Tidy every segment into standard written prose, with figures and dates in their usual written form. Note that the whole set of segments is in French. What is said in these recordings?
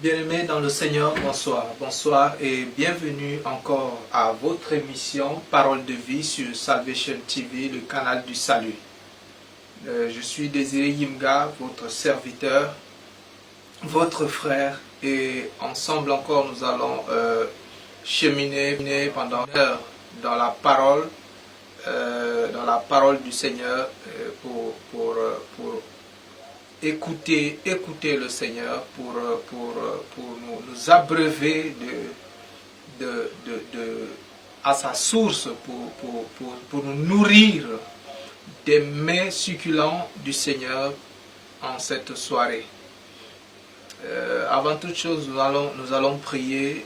Bien-aimés dans le Seigneur, bonsoir. Bonsoir et bienvenue encore à votre émission Parole de vie sur Salvation TV, le canal du salut. Je suis Désiré Yimga, votre serviteur, votre frère, et ensemble encore nous allons cheminer pendant une heure dans la parole du Seigneur pour écouter le Seigneur, pour nous abreuver à sa source, pour nous nourrir des mets succulents du Seigneur en cette soirée. Avant toute chose, nous allons prier.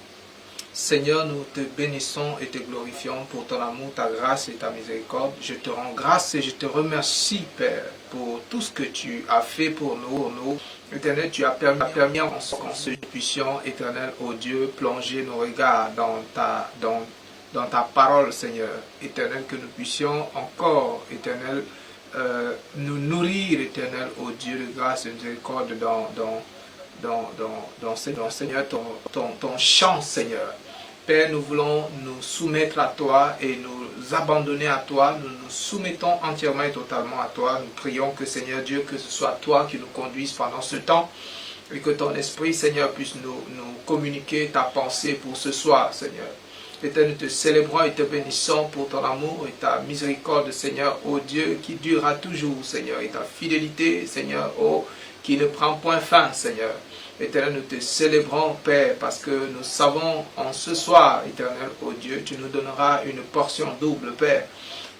Seigneur, nous te bénissons et te glorifions pour ton amour, ta grâce et ta miséricorde. Je te rends grâce et je te remercie, Père, pour tout ce que tu as fait pour nous. Éternel, tu as permis qu'on se puissions, Éternel, ô Dieu, plonger nos regards dans ta parole, Seigneur. Éternel, que nous puissions encore, Éternel, nous nourrir, Éternel, ô Dieu de grâce et de miséricorde dans Seigneur, ton chant, Seigneur. Père, nous voulons nous soumettre à toi et nous abandonner à toi. Nous nous soumettons entièrement et totalement à toi. Nous prions que, Seigneur Dieu, que ce soit toi qui nous conduise pendant ce temps et que ton esprit, Seigneur, puisse nous communiquer ta pensée pour ce soir, Seigneur. Éternel, nous te célébrons et te bénissons pour ton amour et ta miséricorde, Seigneur, ô Dieu, qui durera toujours, Seigneur, et ta fidélité, Seigneur, qui ne prend point fin, Seigneur. Éternel, nous te célébrons, Père, parce que nous savons en ce soir, Éternel, ô Dieu, tu nous donneras une portion double, Père.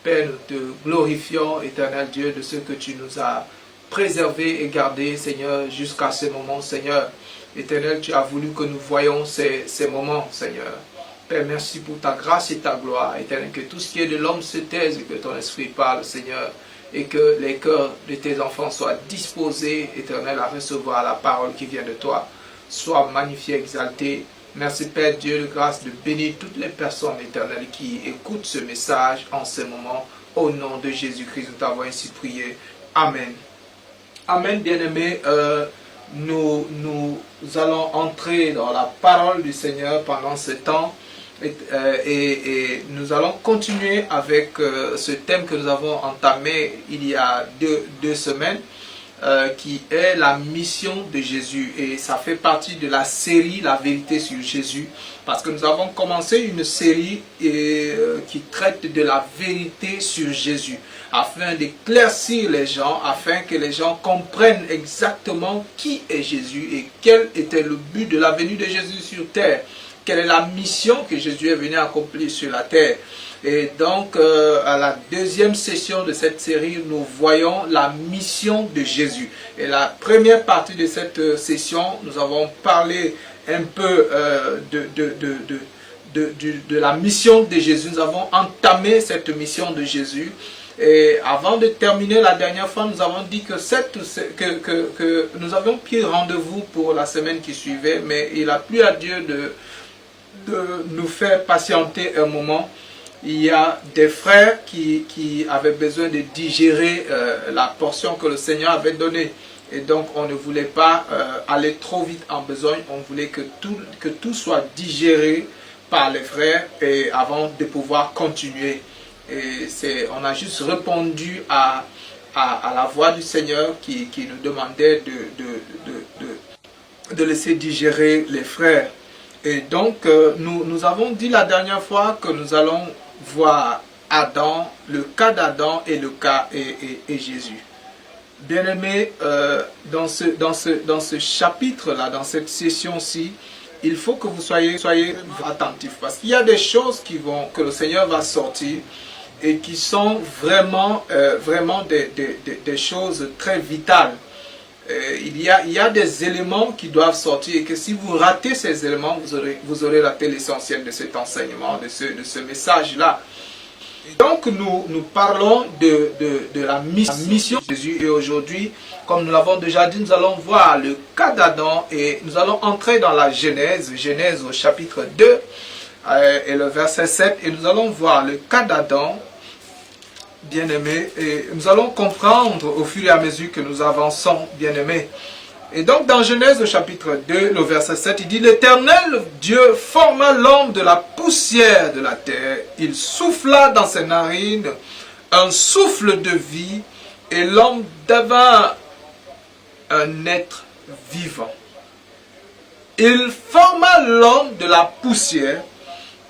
Père, nous te glorifions, Éternel Dieu, de ce que tu nous as préservé et gardé, Seigneur, jusqu'à ce moment, Seigneur. Éternel, tu as voulu que nous voyions ces moments, Seigneur. Père, merci pour ta grâce et ta gloire. Éternel, que tout ce qui est de l'homme se taise et que ton esprit parle, Seigneur. Et que les cœurs de tes enfants soient disposés, Éternel, à recevoir la parole qui vient de toi. Sois magnifié, exalté. Merci, Père Dieu de grâce, de bénir toutes les personnes, Éternel, qui écoutent ce message en ce moment. Au nom de Jésus-Christ, nous t'avons ainsi prié. Amen. Amen, bien-aimés. Nous allons entrer dans la parole du Seigneur pendant ce temps. Et nous allons continuer avec ce thème que nous avons entamé il y a deux semaines, qui est la mission de Jésus. Et ça fait partie de la série La vérité sur Jésus, parce que nous avons commencé une série qui traite de la vérité sur Jésus, afin d'éclaircir les gens, afin que les gens comprennent exactement qui est Jésus et quel était le but de la venue de Jésus sur terre. Quelle est la mission que Jésus est venu accomplir sur la terre. Et donc, à la deuxième session de cette série, nous voyons la mission de Jésus. Et la première partie de cette session, nous avons parlé un peu de la mission de Jésus. Nous avons entamé cette mission de Jésus. Et avant de terminer la dernière fois, nous avons dit que nous avions pris rendez-vous pour la semaine qui suivait, mais il a plu à Dieu de nous faire patienter un moment. Il y a des frères qui avaient besoin de digérer la portion que le Seigneur avait donnée. Et donc on ne voulait pas aller trop vite en besogne. On voulait que tout soit digéré par les frères et avant de pouvoir continuer. Et on a juste répondu à la voix du Seigneur qui nous demandait de laisser digérer les frères. Et donc, nous avons dit la dernière fois que nous allons voir Adam, le cas d'Adam et le cas et Jésus. Bien-aimés, dans ce chapitre-là, dans cette session-ci, il faut que vous soyez attentifs. Parce qu'il y a des choses que le Seigneur va sortir et qui sont vraiment des choses très vitales. Il y a des éléments qui doivent sortir et que si vous ratez ces éléments, vous aurez raté l'essentiel de cet enseignement, de ce message-là. Donc nous parlons de la mission de Jésus et aujourd'hui, comme nous l'avons déjà dit, nous allons voir le cas d'Adam et nous allons entrer dans la Genèse au chapitre 2 et le verset 7 et nous allons voir le cas d'Adam. Bien-aimés, et nous allons comprendre au fur et à mesure que nous avançons, bien-aimés. Et donc dans Genèse au chapitre 2, le verset 7, il dit: l'Éternel Dieu forma l'homme de la poussière de la terre. Il souffla dans ses narines un souffle de vie et l'homme devint un être vivant. Il forma l'homme de la poussière,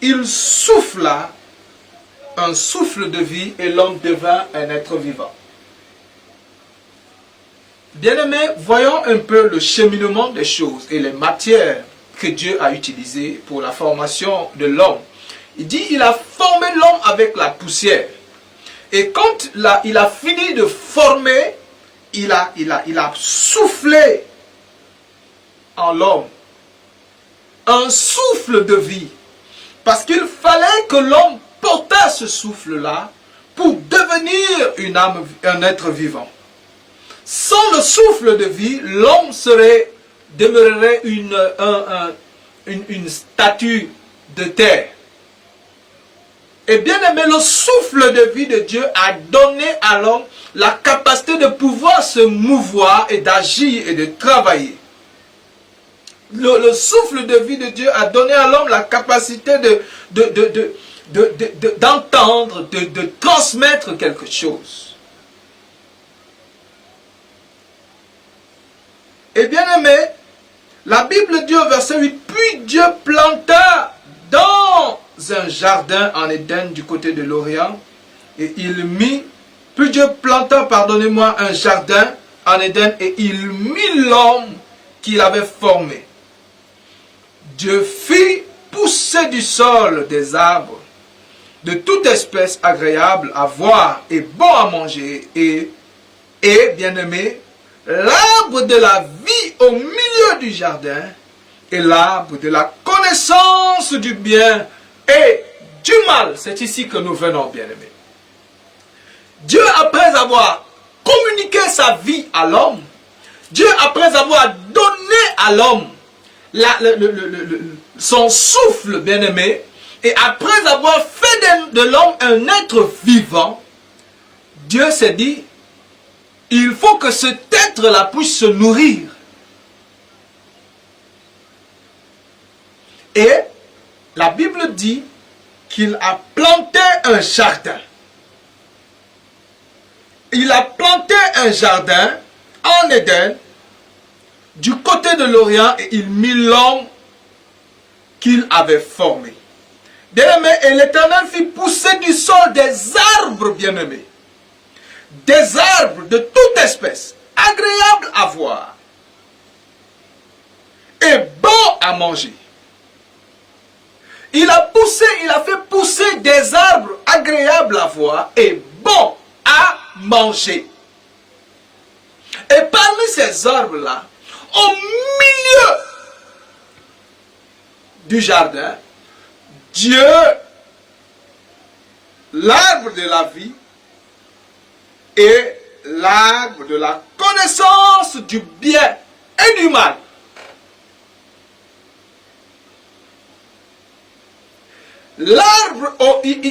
il souffla un souffle de vie et l'homme devint un être vivant. Bien-aimés, voyons un peu le cheminement des choses et les matières que Dieu a utilisées pour la formation de l'homme. Il dit: il a formé l'homme avec la poussière. Et quand il a fini de former, il a soufflé en l'homme un souffle de vie. Parce qu'il fallait que l'homme portât ce souffle-là pour devenir une âme, un être vivant. Sans le souffle de vie, l'homme demeurerait une statue de terre. Et bien aimé, le souffle de vie de Dieu a donné à l'homme la capacité de pouvoir se mouvoir et d'agir et de travailler. Le souffle de vie de Dieu a donné à l'homme la capacité d'entendre, de transmettre quelque chose. Et bien aimé, la Bible dit au verset 8, puis Dieu planta dans un jardin en Éden du côté de l'Orient, et puis Dieu planta, pardonnez-moi, un jardin en Éden, et il mit l'homme qu'il avait formé. Dieu fit pousser du sol des arbres de toute espèce agréable à voir et bon à manger, et bien aimé, l'arbre de la vie au milieu du jardin et l'arbre de la connaissance du bien et du mal. C'est ici que nous venons, bien aimé. Dieu, après avoir communiqué sa vie à l'homme, Dieu, après avoir donné à l'homme son souffle, bien aimé, et après avoir fait de l'homme un être vivant, Dieu s'est dit: il faut que cet être-là puisse se nourrir. Et la Bible dit qu'il a planté un jardin. Il a planté un jardin en Éden, du côté de l'Orient, et il mit l'homme qu'il avait formé. Bien-aimé, et l'Éternel fit pousser du sol des arbres, bien-aimés. Des arbres de toute espèce, agréables à voir et bons à manger. Il a fait pousser des arbres agréables à voir et bons à manger. Et parmi ces arbres-là, au milieu du jardin, Dieu, l'arbre de la vie et l'arbre de la connaissance du bien et du mal. L'arbre,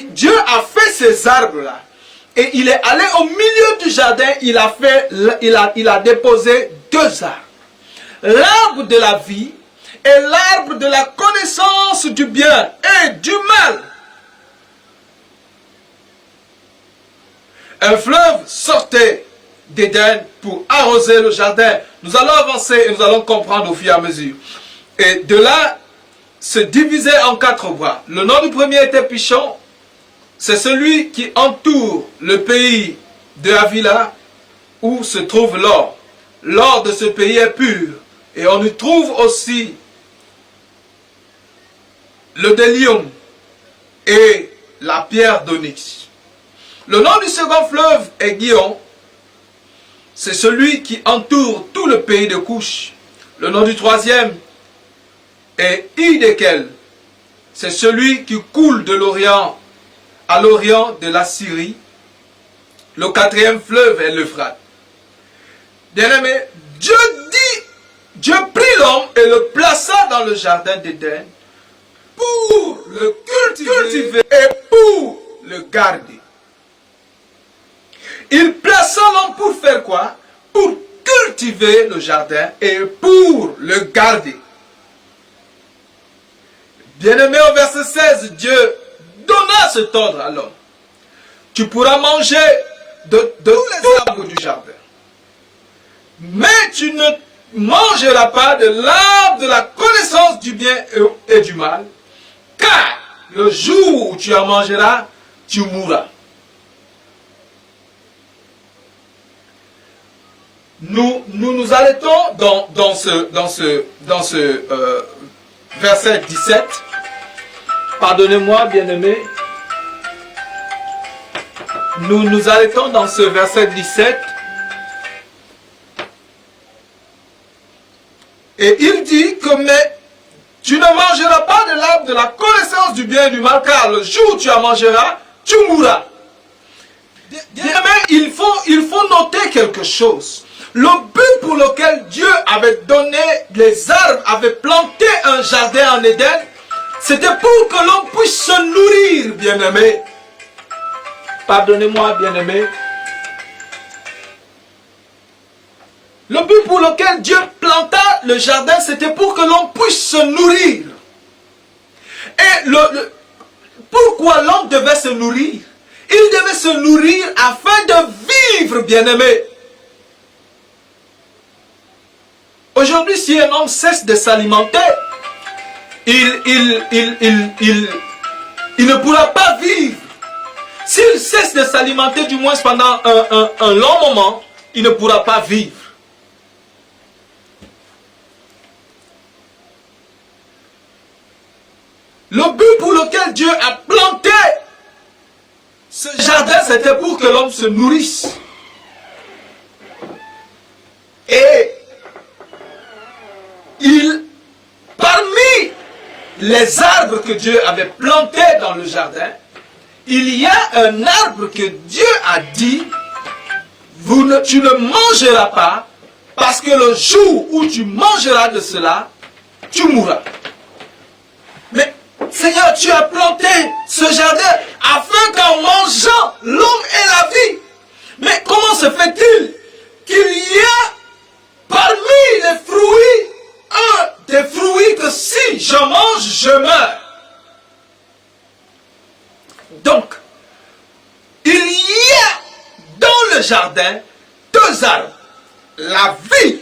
Dieu a fait ces arbres-là. Et il est allé au milieu du jardin, il a déposé deux arbres. L'arbre de la vie et l'arbre de la connaissance du bien et du mal. Un fleuve sortait d'Éden pour arroser le jardin. Nous allons avancer et nous allons comprendre au fur et à mesure. Et de là, se divisait en quatre bras. Le nom du premier était Pichon. C'est celui qui entoure le pays de Havila où se trouve l'or. L'or de ce pays est pur. Et on y trouve aussi le délium et la pierre d'onyx. Le nom du second fleuve est Guion. C'est celui qui entoure tout le pays de Couche. Le nom du troisième est Hidékel. C'est celui qui coule de l'Orient à l'Orient de la Syrie. Le quatrième fleuve est l'Euphrate. Bien-aimé, Dieu prit l'homme et le plaça dans le jardin d'Éden pour le cultiver et pour le garder. Il plaça l'homme pour faire quoi? Pour cultiver le jardin et pour le garder. Bien-aimé, au verset 16, Dieu donna cet ordre à l'homme. Tu pourras manger de tous les arbres du jardin. Mais tu ne mangeras pas de l'arbre de la connaissance du bien et du mal, car le jour où tu en mangeras, tu mourras. Nous arrêtons dans ce verset 17. Pardonnez-moi, bien-aimé. Nous arrêtons dans ce verset 17. Et il dit que mais tu ne mangeras pas de l'arbre de la connaissance du bien et du mal, car le jour où tu en mangeras, tu mourras. Bien-aimé, il faut noter quelque chose. Le but pour lequel Dieu avait donné les arbres, avait planté un jardin en Éden, c'était pour que l'on puisse se nourrir, bien-aimé. Pardonnez-moi, bien-aimé. Le but pour lequel Dieu planta le jardin, c'était pour que l'on puisse se nourrir. Et pourquoi l'homme devait se nourrir? Il devait se nourrir afin de vivre, bien-aimé. Aujourd'hui, si un homme cesse de s'alimenter, il ne pourra pas vivre. S'il cesse de s'alimenter, du moins pendant un long moment, il ne pourra pas vivre. Le but pour lequel Dieu a planté ce jardin, c'était pour que l'homme se nourrisse. Et parmi les arbres que Dieu avait plantés dans le jardin, il y a un arbre que Dieu a dit, tu ne mangeras pas, parce que le jour où tu mangeras de cela, tu mourras. Mais Seigneur, tu as planté ce jardin afin qu'en mangeant, l'homme ait la vie. Mais comment se fait-il qu'il y a parmi les fruits, des fruits que si je mange, je meurs? Donc, il y a dans le jardin deux arbres, la vie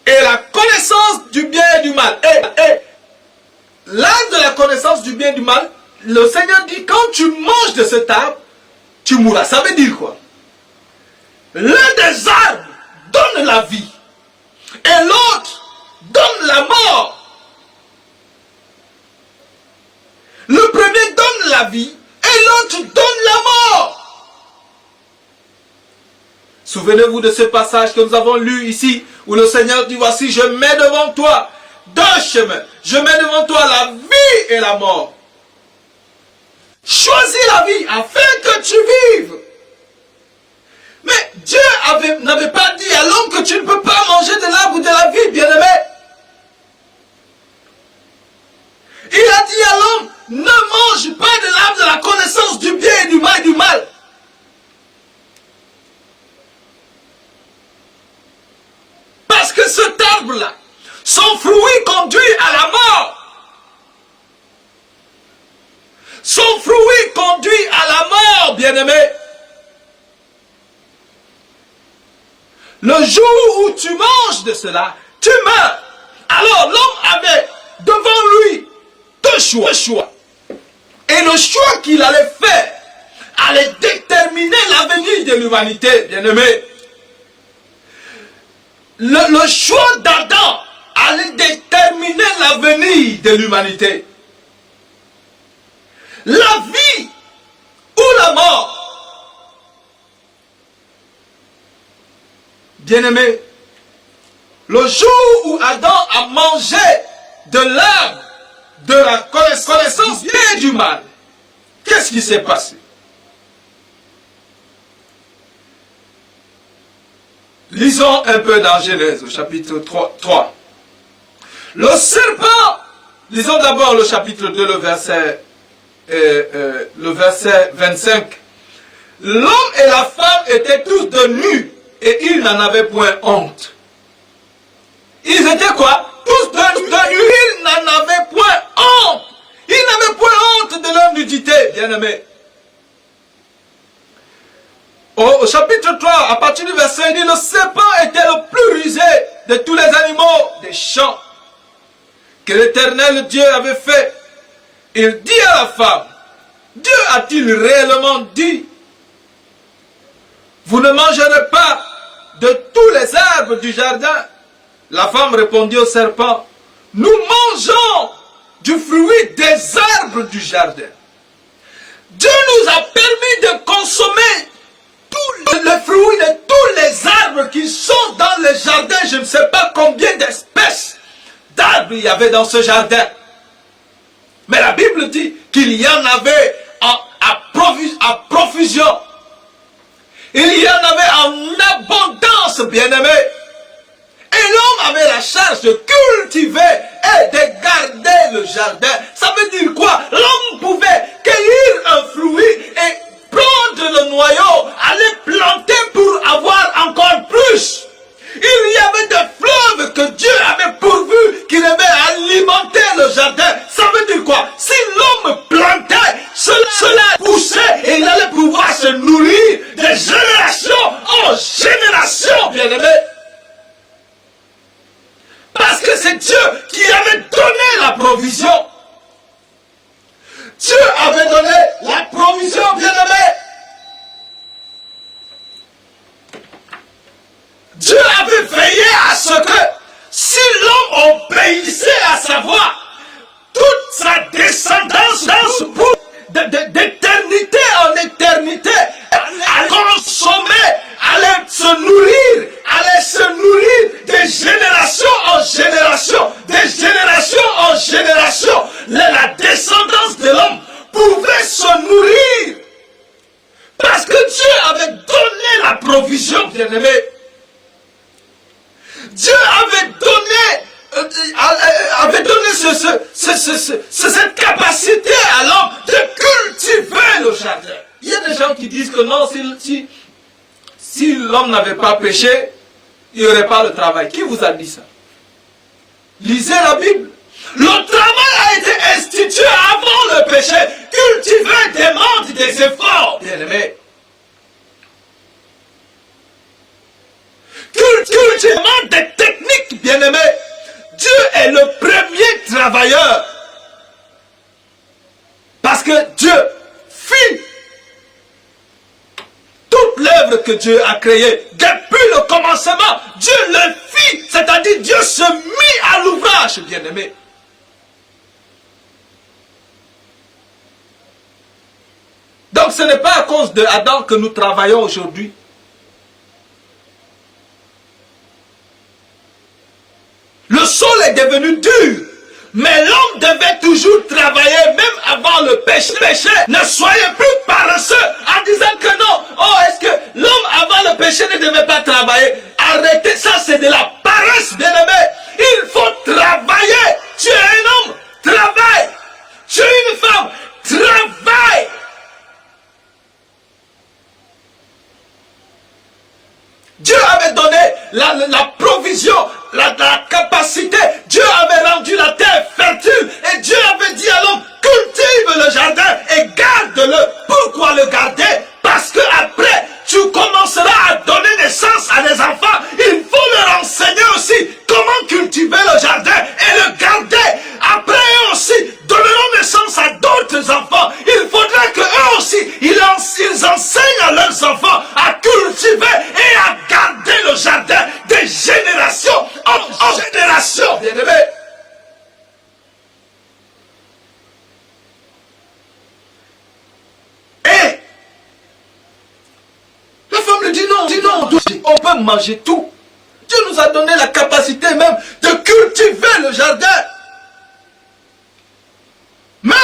et la connaissance du bien et du mal. Et l'arbre de la connaissance du bien et du mal, le Seigneur dit, quand tu manges de cet arbre, tu mourras. Ça veut dire quoi? L'un des arbres donne la vie et l'autre donne la mort. Le premier donne la vie et l'autre donne la mort. Souvenez-vous de ce passage que nous avons lu ici, où le Seigneur dit, voici, je mets devant toi deux chemins. Je mets devant toi la vie et la mort. Choisis la vie afin que tu vives. Mais Dieu n'avait pas dit à l'homme que tu ne peux pas manger de l'arbre de la vie, bien-aimé. Il a dit à l'homme, ne mange pas de l'arbre de la connaissance du bien et du mal. Parce que cet arbre-là, son fruit conduit à la mort. Son fruit conduit à la mort, bien-aimé. Le jour où tu manges de cela, tu meurs. Alors l'homme avait devant lui deux choix. Et le choix qu'il allait faire allait déterminer l'avenir de l'humanité, bien-aimé. Le choix d'Adam allait déterminer l'avenir de l'humanité. La vie ou la mort. Bien-aimé, le jour où Adam a mangé de l'arbre de la connaissance du bien et du mal, qu'est-ce qui s'est passé? Lisons un peu dans Genèse, au chapitre 3. Le serpent, lisons d'abord le chapitre 2, le verset 25. L'homme et la femme étaient tous de nus et ils n'en avaient point honte. Ils étaient quoi? Tous de nu. Ils n'en avaient point honte. Ils n'avaient point honte de leur nudité, bien-aimés. Au chapitre 3, à partir du verset, il dit, le serpent était le plus rusé de tous les animaux des champs que l'Éternel Dieu avait fait. Il dit à la femme, Dieu a-t-il réellement dit, vous ne mangerez pas de tous les arbres du jardin? La femme répondit au serpent, nous mangeons du fruit des arbres du jardin. Dieu nous a permis de consommer tous les fruits de tous les arbres qui sont dans le jardin. Je ne sais pas combien d'espèces d'arbres il y avait dans ce jardin. Mais la Bible dit qu'il y en avait à profusion. Il y en avait en abondance, bien-aimés. Et l'homme avait la charge de cultiver et de garder le jardin. Ça veut dire quoi? L'homme pouvait cueillir un fruit et prendre le noyau, aller planter pour avoir encore plus. Il y avait des fleuves que Dieu avait pourvus, qu'il aimait alimenter le jardin. Ça veut dire quoi? Si l'homme plantait, cela poussait et il allait pouvoir se nourrir de génération en génération, bien-aimé. Parce que c'est Dieu qui avait donné la provision. Dieu avait donné la provision, bien-aimé. Dieu avait veillé à ce que si l'homme obéissait à sa voix, toute sa descendance d'éternité en éternité allait consommer, allait se nourrir de génération en génération, la descendance de l'homme pouvait se nourrir parce que Dieu avait donné la provision, bien-aimé. Dieu avait donné cette capacité à l'homme de cultiver le jardin. Il y a des gens qui disent que non, si l'homme n'avait pas péché, il n'y aurait pas le travail. Qui vous a dit ça? Lisez la Bible. Le travail a été institué avant le péché. Cultiver demande des efforts, bien-aimés. Cultiver demande des techniques, bien-aimés. Dieu est le premier travailleur. Parce que Dieu fit toute l'œuvre que Dieu a créée. Depuis le commencement, Dieu le fit. C'est-à-dire Dieu se mit à l'ouvrage, bien-aimés. Donc ce n'est pas à cause de Adam que nous travaillons aujourd'hui. Le sol est devenu dur, mais l'homme devait toujours travailler, même avant le péché. Ne soyez plus paresseux en disant que non. Oh, est-ce que l'homme avant le péché ne devait pas travailler? Arrêtez, ça c'est de la paresse, bien-aimé. Il faut travailler. Tu es un homme, travaille. Tu es une femme, travaille. Dieu avait donné la provision, la capacité. Dieu avait rendu la terre fertile. Et Dieu avait dit à l'homme, cultive le jardin et garde-le. Pourquoi le garder? Parce que après, tu commenceras à donner naissance à des enfants. Il faut leur enseigner aussi comment cultiver le jardin et le garder. Après, eux aussi donneront naissance à d'autres enfants. Il faudra que eux aussi, ils enseignent à leurs enfants à cultiver et à garder le jardin de génération en génération. Bien-aimé. Et la femme lui dit non, on peut manger tout. Dieu nous a donné la capacité même de cultiver le jardin. Mais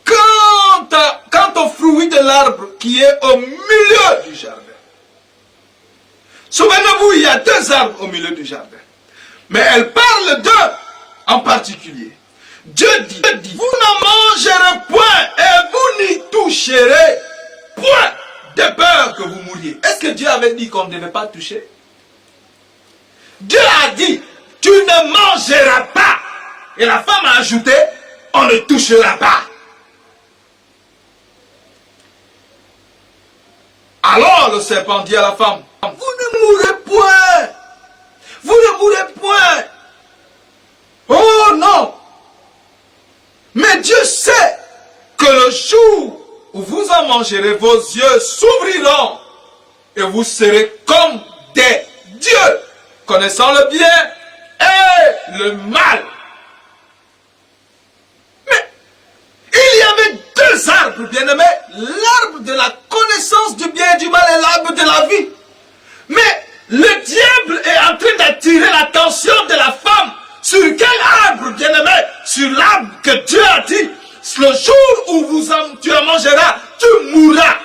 quant au fruit de l'arbre qui est au milieu du jardin. Souvenez-vous, il y a deux arbres au milieu du jardin. Mais elle parle d'un en particulier. Dieu dit, vous n'en mangerez point et vous n'y toucherez point de peur que vous mouriez. Est-ce que Dieu avait dit qu'on ne devait pas toucher? Dieu a dit, tu ne mangeras pas. Et la femme a ajouté, on ne touchera pas. Alors le serpent dit à la femme, vous ne mourrez point. Vous ne mourrez point. Oh non. Mais Dieu sait que le jour où vous en mangerez, vos yeux s'ouvriront et vous serez comme des dieux, connaissant le bien et le mal. Mais il y avait deux arbres, bien-aimés, l'arbre de la connaissance du bien et du mal et l'arbre de la vie. Mais le diable est en train d'attirer l'attention de la femme. Sur quel arbre, bien-aimé? Sur l'arbre que Dieu a dit, le jour où tu en mangeras, tu mourras.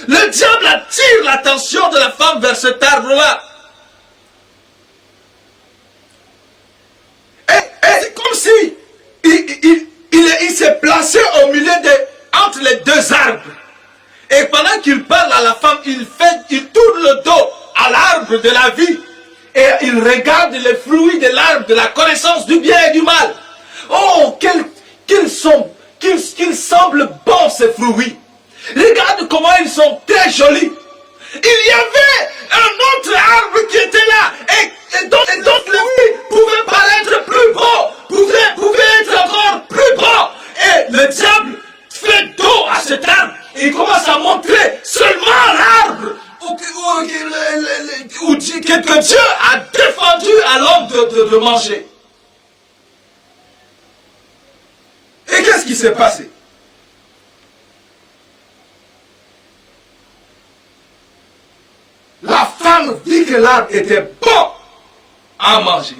Le diable attire l'attention de la femme vers cet arbre-là. Et c'est comme si il s'est placé au milieu entre les deux arbres. Et pendant qu'il parle à la femme, il tourne le dos à l'arbre de la vie. Et il regarde les fruits de l'arbre de la connaissance du bien et du mal. Oh, qu'ils semblent bons ces fruits. Regarde comment ils sont très jolis. Il y avait un autre arbre qui était là et dont les fruits pouvaient paraître plus beaux, pouvaient être encore plus beaux. Et le diable fait dos à cet arbre et il commence à montrer seulement l'arbre que Dieu a défendu à l'homme de manger. Et qu'est-ce qui s'est passé? La femme dit que l'arbre était bon à manger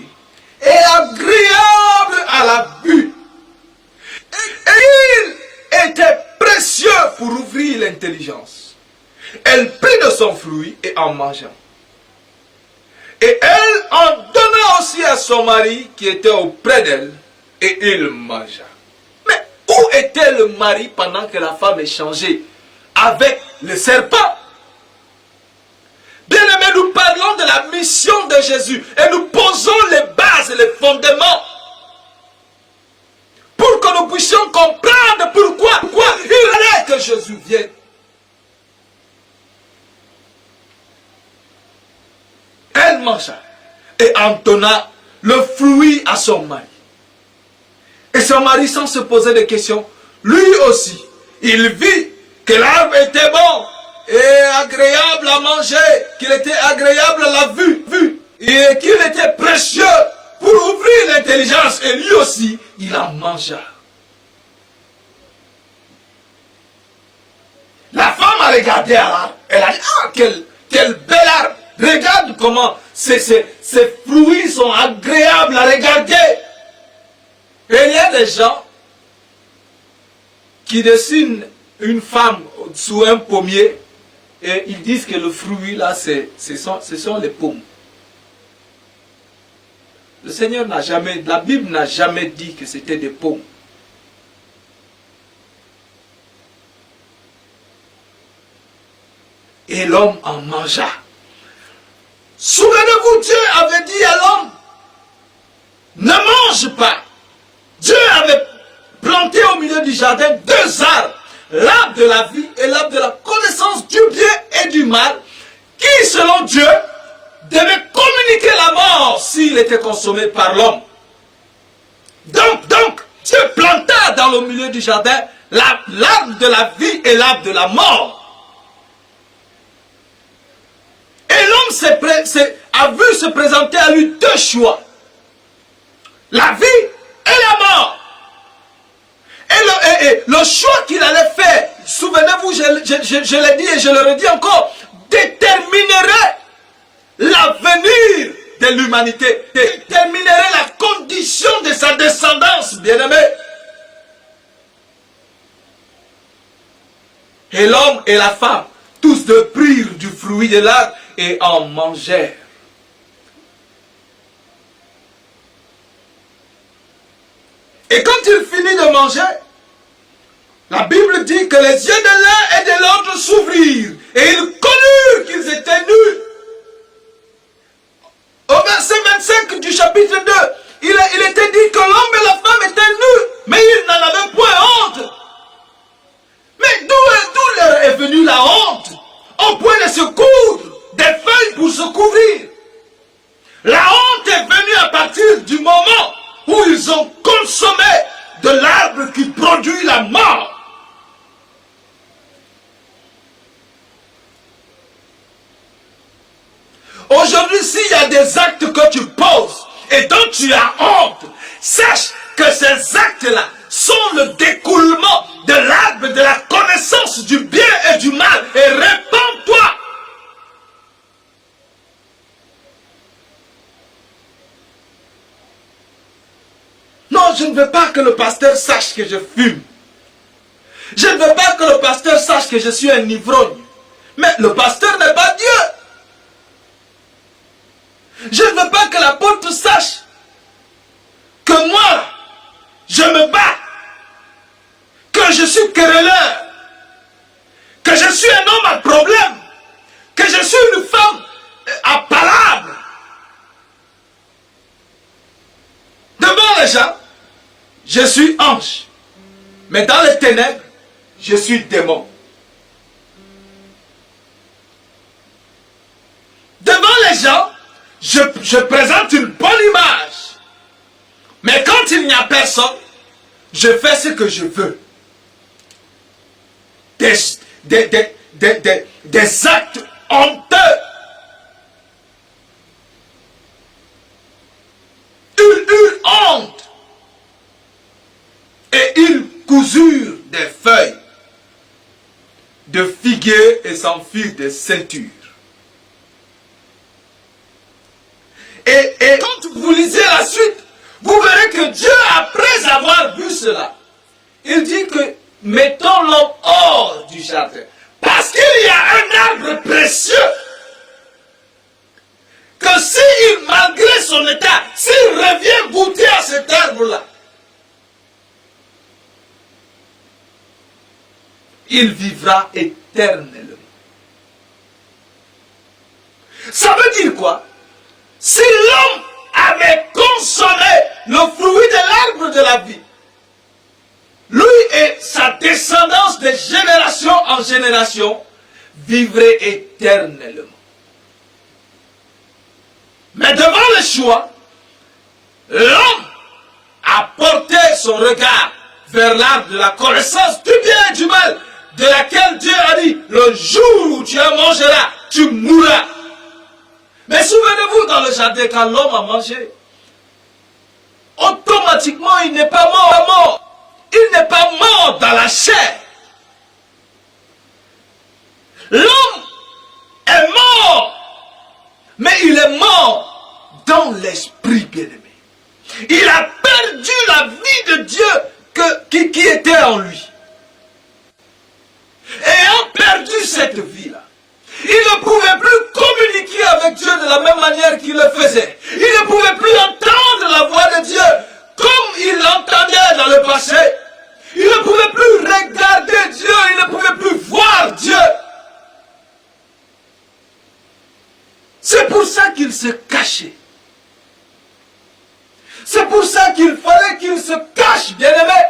et agréable à la vue. Et il était précieux pour ouvrir l'intelligence. Elle prit de son fruit et en mangeant. Et elle en donna aussi à son mari qui était auprès d'elle et il mangea. Mais où était le mari pendant que la femme échangeait avec le serpent? Bien aimé, nous parlons de la mission de Jésus et nous posons les bases et les fondements pour que nous puissions comprendre pourquoi il fallait que Jésus vienne. Elle mangea et en donna le fruit à son mari. Et son mari, sans se poser de questions, lui aussi, il vit que l'arbre était bon et agréable à manger, qu'il était agréable à la vue, et qu'il était précieux pour ouvrir l'intelligence. Et lui aussi, il en mangea. La femme a regardé à l'arbre. Elle a dit, ah, quel bel arbre. Regarde comment ces fruits sont agréables à regarder. Et il y a des gens qui dessinent une femme sous un pommier et ils disent que le fruit là, ce sont les pommes. Le Seigneur n'a jamais, la Bible n'a jamais dit que c'était des pommes. Et l'homme en mangea. Souvenez-vous, Dieu avait dit à l'homme, ne mange pas. Dieu avait planté au milieu du jardin deux arbres, l'arbre de la vie et l'arbre de la connaissance du bien et du mal, qui, selon Dieu, devait communiquer la mort s'il était consommé par l'homme. Donc, Dieu planta dans le milieu du jardin l'arbre de la vie et l'arbre de la mort. Et l'homme a vu se présenter à lui deux choix. La vie et la mort. Et le choix qu'il allait faire, souvenez-vous, je l'ai dit et je le redis encore, déterminerait l'avenir de l'humanité, déterminerait la condition de sa descendance, bien-aimé. Et l'homme et la femme, tous deux prirent du fruit de l'arbre et en mangèrent. Et quand il finit de manger, La Bible dit que les yeux de l'un et de l'autre s'ouvrirent et ils connurent qu'ils étaient nus. Au verset 25 du chapitre 2, il était dit que l'homme et la femme étaient nus, mais ils n'en avaient point honte. Mais d'où leur est venue la honte? Au point de se coudre des feuilles pour se couvrir. La honte est venue à partir du moment où ils ont consommé de l'arbre qui produit la mort. Aujourd'hui, s'il y a des actes que tu poses et dont tu as honte, sache que ces actes-là sont le découlement de l'arbre de la connaissance du bien et du mal. Et répands-toi. Non, je ne veux pas que le pasteur sache que je fume. Je ne veux pas que le pasteur sache que je suis un ivrogne. Mais le pasteur n'est pas Dieu. Je ne veux pas que l'apôtre sache que moi, je me bats, que je suis querelleur, que je suis un homme à problème, que je suis une femme à palabre. Devant les gens, je suis ange, mais dans les ténèbres, je suis démon. Devant les gens, je présente une bonne image. Mais quand il n'y a personne, je fais ce que je veux. Des actes honteux. Ils eurent honte. Et ils cousurent des feuilles de figuier et s'enfuirent des ceintures. Et quand vous lisez la suite, vous verrez que Dieu, après avoir vu cela, il dit que mettons l'homme hors du jardin. Parce qu'il y a un arbre précieux. Que s'il, malgré son état, s'il revient goûter à cet arbre-là, il vivra éternellement. Ça veut dire quoi? Si l'homme avait consommé le fruit de l'arbre de la vie, lui et sa descendance de génération en génération vivraient éternellement. Mais devant le choix, l'homme a porté son regard vers l'arbre de la connaissance du bien et du mal, de laquelle Dieu a dit, le jour où tu en mangeras, tu mourras. Mais souvenez-vous, dans le jardin, quand l'homme a mangé, automatiquement, il n'est pas mort. Il n'est pas mort dans la chair. L'homme est mort, mais il est mort dans l'esprit bien-aimé. Il a perdu la vie de Dieu qui était en lui. Ayant perdu cette vie-là, il ne pouvait plus communiquer avec Dieu de la même manière qu'il le faisait. Il ne pouvait plus entendre la voix de Dieu comme il l'entendait dans le passé. Il ne pouvait plus regarder Dieu, il ne pouvait plus voir Dieu. C'est pour ça qu'il se cachait. C'est pour ça qu'il fallait qu'il se cache, bien-aimé.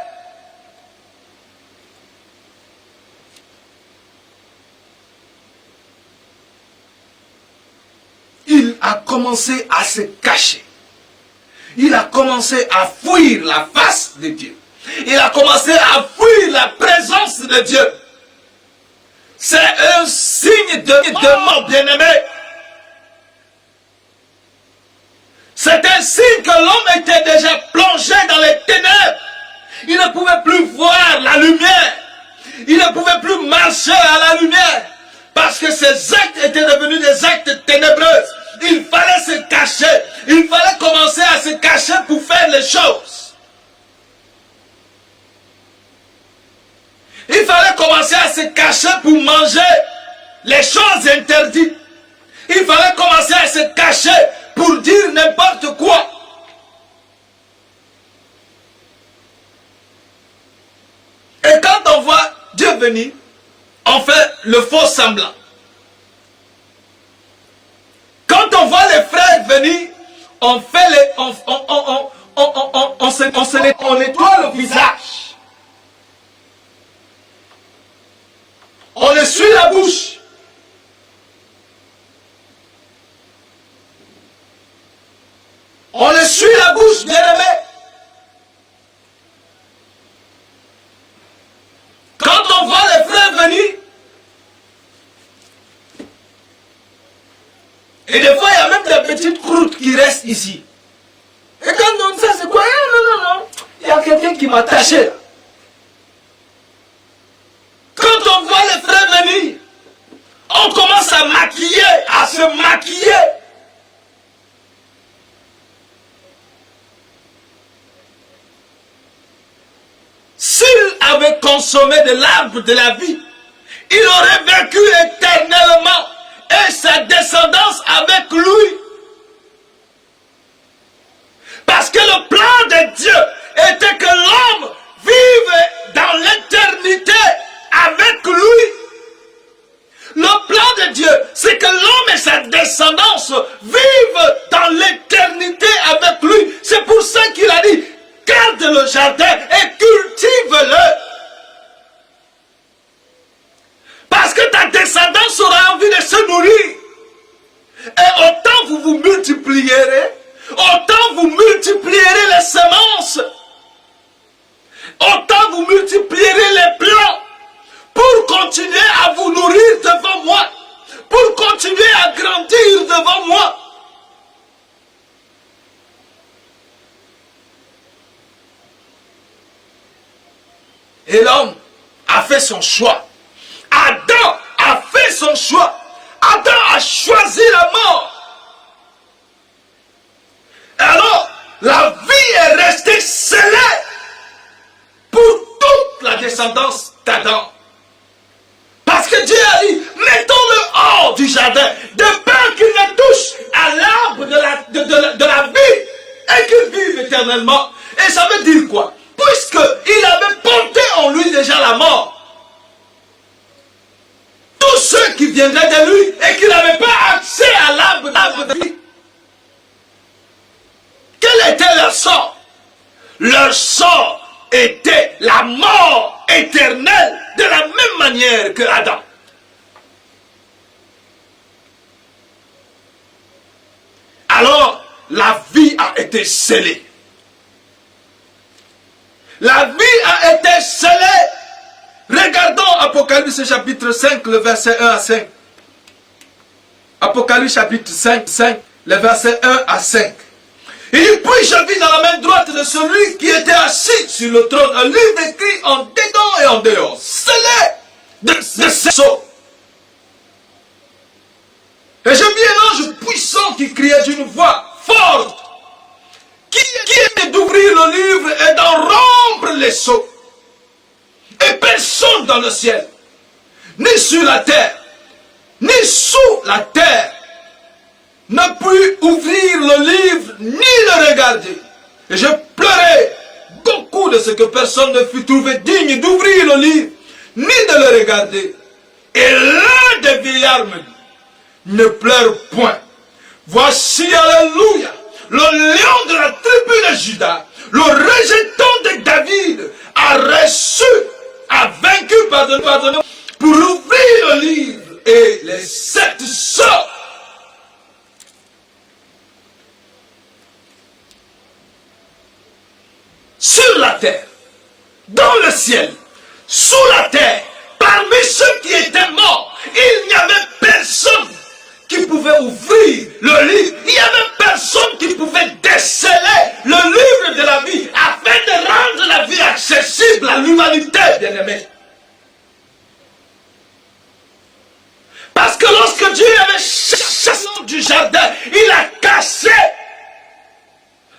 Il a commencé à se cacher. Il a commencé à fuir la face de Dieu. Il a commencé à fuir la présence de Dieu. C'est un signe de mort, bien-aimé. C'est un signe que l'homme était déjà plongé dans les ténèbres. Il ne pouvait plus voir la lumière. Il ne pouvait plus marcher à la lumière. Parce que ses actes étaient devenus des actes ténébreux. Il fallait se cacher. Il fallait commencer à se cacher pour faire les choses. Il fallait commencer à se cacher pour manger les choses interdites. Il fallait commencer à se cacher pour dire n'importe quoi. Et quand on voit venir, on fait le faux semblant. Quand on voit les frères venir, on fait les, on nettoie le visage. On essuie la bouche. On essuie la bouche, bien-aimé. Quand on voit les frères venir, et des fois il y a même des petites croûtes qui restent ici. Et quand on dit ça, c'est quoi? Non. Il y a quelqu'un qui m'a taché. Quand on voit les frères venir, on commence à maquiller, à se maquiller. S'il avait consommé de l'arbre de la vie, il aurait vécu éternellement et sa descendance avec lui. Parce que le plan de Dieu était que l'homme vive dans l'éternité avec lui. Le plan de Dieu, c'est que l'homme et sa descendance vivent dans l'éternité avec lui. C'est pour ça qu'il a dit, garde le jardin et cultive-le. Parce que ta descendance aura envie de se nourrir. Et autant vous vous multiplierez, autant vous multiplierez les semences, autant vous multiplierez les plants pour continuer à vous nourrir devant moi, pour continuer à grandir devant moi. Et l'homme a fait son choix. Adam a fait son choix. Adam a choisi la mort. Alors, la vie est restée scellée pour toute la descendance d'Adam. Parce que Dieu a dit, mettons-le hors du jardin, de peur qu'il ne touche à l'arbre de la vie et qu'il vive éternellement. Et ça veut dire quoi? Puisqu'il avait porté en lui déjà la mort. Tous ceux qui viendraient de lui et qui n'avaient pas accès à l'arbre de vie. Quel était leur sort? Leur sort était la mort éternelle de la même manière que Adam. Alors, la vie a été scellée. La vie a été scellée. Regardons Apocalypse chapitre 5, le verset 1 à 5. Apocalypse chapitre 5, le verset 1 à 5. Il dit, puis je vis dans la main droite de celui qui était assis sur le trône un livre écrit en dedans et en dehors, scellé de sceaux. Et je vis un ange puissant qui criait d'une voix forte, qui est d'ouvrir le livre et d'en rompre les sceaux. Et personne dans le ciel, ni sur la terre, ni sous la terre, ne put ouvrir le livre, ni le regarder. Et je pleurais beaucoup de ce que personne ne fut trouvé digne d'ouvrir le livre, ni de le regarder. Et l'un des vieillards me dit, ne pleure point. Voici, alléluia, le lion de la tribu de Juda, le rejeton de David, a reçu, a vaincu, pardonné, pour ouvrir le livre et les 7 sceaux. Sur la terre, dans le ciel, sous la terre, parmi ceux qui étaient morts, il n'y avait personne qui pouvait ouvrir le livre. Il n'y avait personne qui pouvait déceler le livre de la vie afin de rendre la vie accessible à l'humanité, bien-aimé. Parce que lorsque Dieu avait chassé du jardin, il a cassé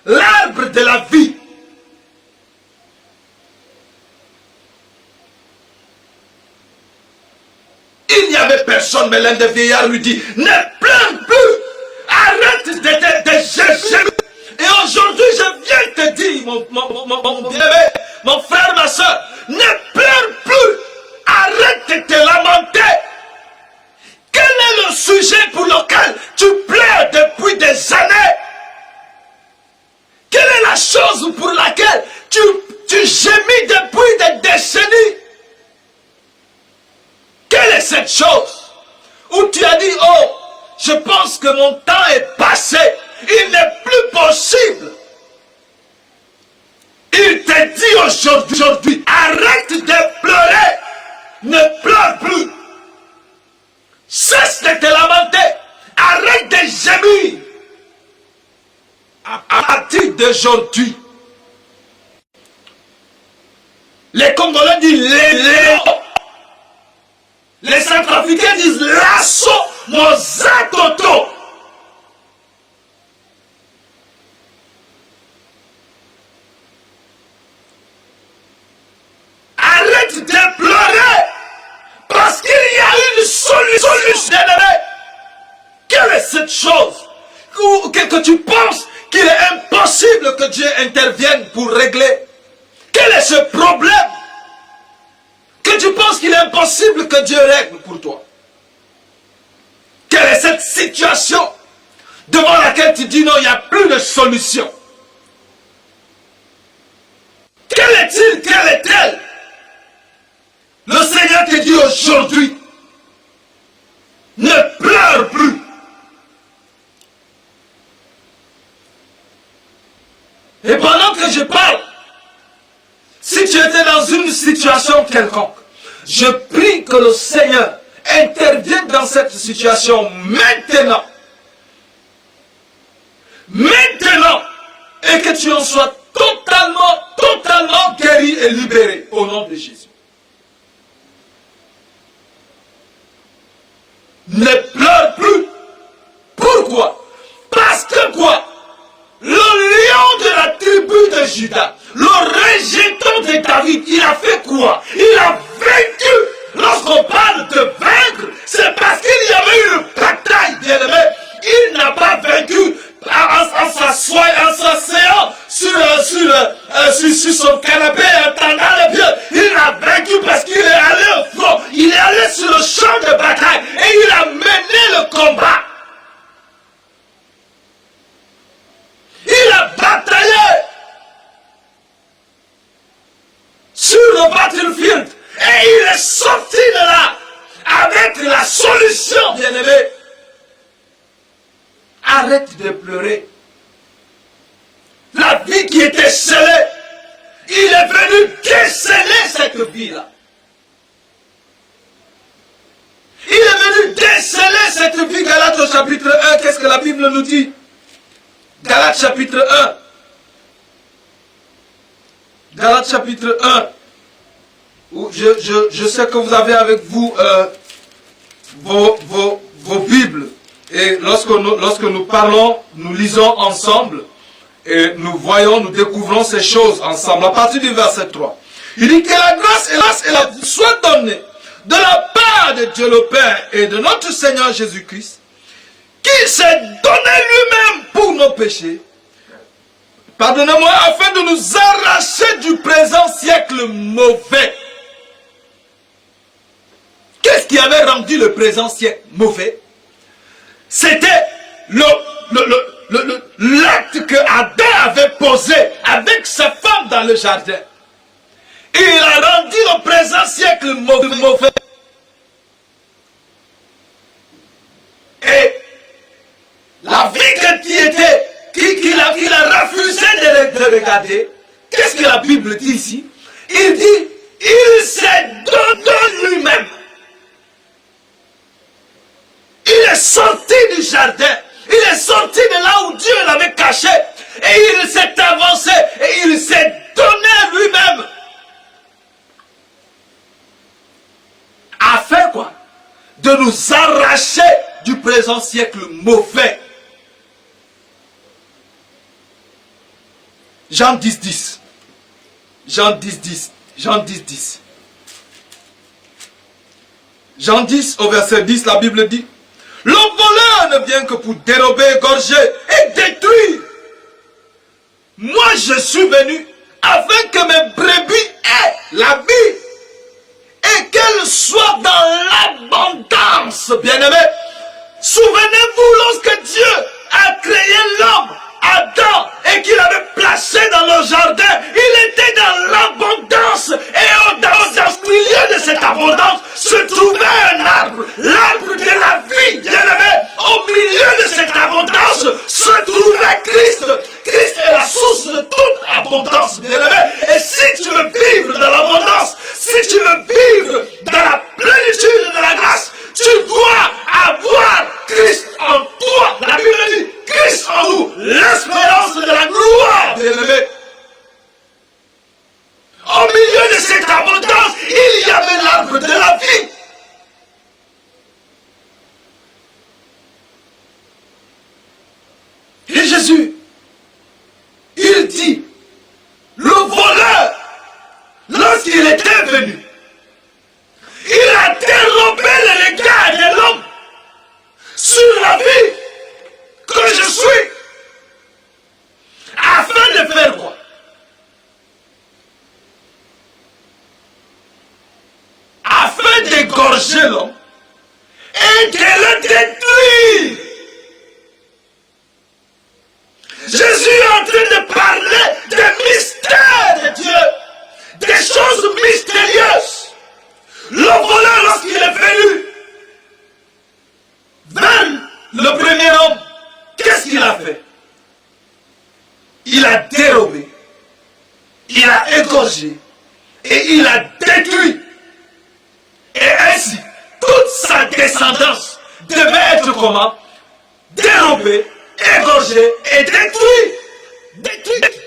l'arbre de la vie. Il n'y avait personne, mais l'un des vieillards lui dit, ne pleure plus, arrête de chercher. Et aujourd'hui, je viens te dire, mon bien-aimé, mon frère, ma soeur, ne pleure plus, arrête arrête de te lamenter. Quel est le sujet pour lequel tu pleures depuis des années? Quelle est la chose pour laquelle tu gémis depuis des décennies? Quelle est cette chose où tu as dit, oh, je pense que mon temps est passé, il n'est plus possible? Il te dit aujourd'hui, arrête de pleurer, ne pleure plus. Cesse de te lamenter, arrête de gémir. À partir d'aujourd'hui, les Congolais disent les Centrafricains disent lasso mozatoto. Arrête de pleurer parce qu'il y a une solution. Quelle est cette chose que tu penses qu'il est impossible que Dieu intervienne pour régler? Quel est ce problème que tu penses qu'il est impossible que Dieu règle pour toi? Quelle est cette situation devant laquelle tu dis non, il n'y a plus de solution? Quelle est-il? Quelle est-elle? Le Seigneur te dit aujourd'hui, ne pleure plus. Et pendant que je parle, si tu étais dans une situation quelconque, je prie que le Seigneur intervienne dans cette situation maintenant. Maintenant. Et que tu en sois totalement guéri et libéré au nom de Jésus. Ne pleure plus. Pourquoi? Parce que quoi? Le lion de la tribu de Juda, le rejeton de David, il a fait quoi? Il a vaincu. Lorsqu'on parle de vaincre, c'est parce qu'il y avait une bataille, bien-aimé. Il n'a pas vaincu en s'asseyant sur son canapé en attendant le bien. Il a vaincu parce qu'il est allé au front. Il est allé sur le champ de bataille et il a mené le combat. Il a bataillé sur le battlefield et il est sorti de là avec la solution, bien-aimé. Arrête de pleurer. La vie qui était scellée, il est venu déceler cette vie-là. Il est venu déceler cette vie. Galates au chapitre 1, qu'est-ce que la Bible nous dit? Galates chapitre 1. Galates chapitre 1. Je sais que vous avez avec vous vos Bibles. Et lorsque nous parlons, nous lisons ensemble. Et nous voyons, nous découvrons ces choses ensemble. À partir du verset 3. Il dit que la grâce et la soit donnée de la part de Dieu le Père et de notre Seigneur Jésus-Christ, qui s'est donné lui-même pour nos péchés, pardonnez-moi, afin de nous arracher du présent siècle mauvais. Qu'est-ce qui avait rendu le présent siècle mauvais? C'était l'acte que Adam avait posé avec sa femme dans le jardin. Et il a rendu le présent siècle mauvais. Et la vie qu'il a refusé de regarder, qu'est-ce que la Bible dit ici? Il dit, il s'est donné lui-même. Il est sorti du jardin. Il est sorti de là où Dieu l'avait caché. Et il s'est avancé. Et il s'est donné lui-même. Afin quoi? De nous arracher du présent siècle mauvais. Jean 10, 10. Jean 10, 10. Jean 10, 10. Jean 10 au verset 10, la Bible dit, le voleur ne vient que pour dérober, égorger et détruire. Moi je suis venu afin que mes brebis aient la vie et qu'elles qu'il soit dans l'abondance, bien-aimés. Souvenez-vous, lorsque Dieu a créé l'homme, Adam, et qu'il avait placé dans le jardin, il était dans l'abondance. Et au milieu de cette abondance se trouvait un arbre, l'arbre de la vie, bien-aimé. Au milieu de cette abondance se trouvait Christ. Christ est la source de toute abondance, bien-aimé. Et si tu veux vivre dans l'abondance, si tu veux vivre dans la plénitude de la grâce, tu dois avoir Christ en toi. La Bible dit Christ en nous, l'espérance de la gloire, bien-aimé. Au milieu de cette abondance, il y avait l'arbre de la vie. Et Jésus, il dit, le voleur, lorsqu'il était venu, il a dérobé le regard de l'homme sur la vie que je suis, afin de faire quoi? Afin d'égorger l'homme et de le détruire. Jésus est en train de parler des mystères de Dieu, des choses mystérieuses. Le voleur, lorsqu'il est venu vers le premier homme, qu'est-ce qu'il a fait? Il a dérobé, il a égorgé et il a détruit. Et ainsi, toute sa descendance devait être comment? Dérobée, égorgée et détruite. Détruite.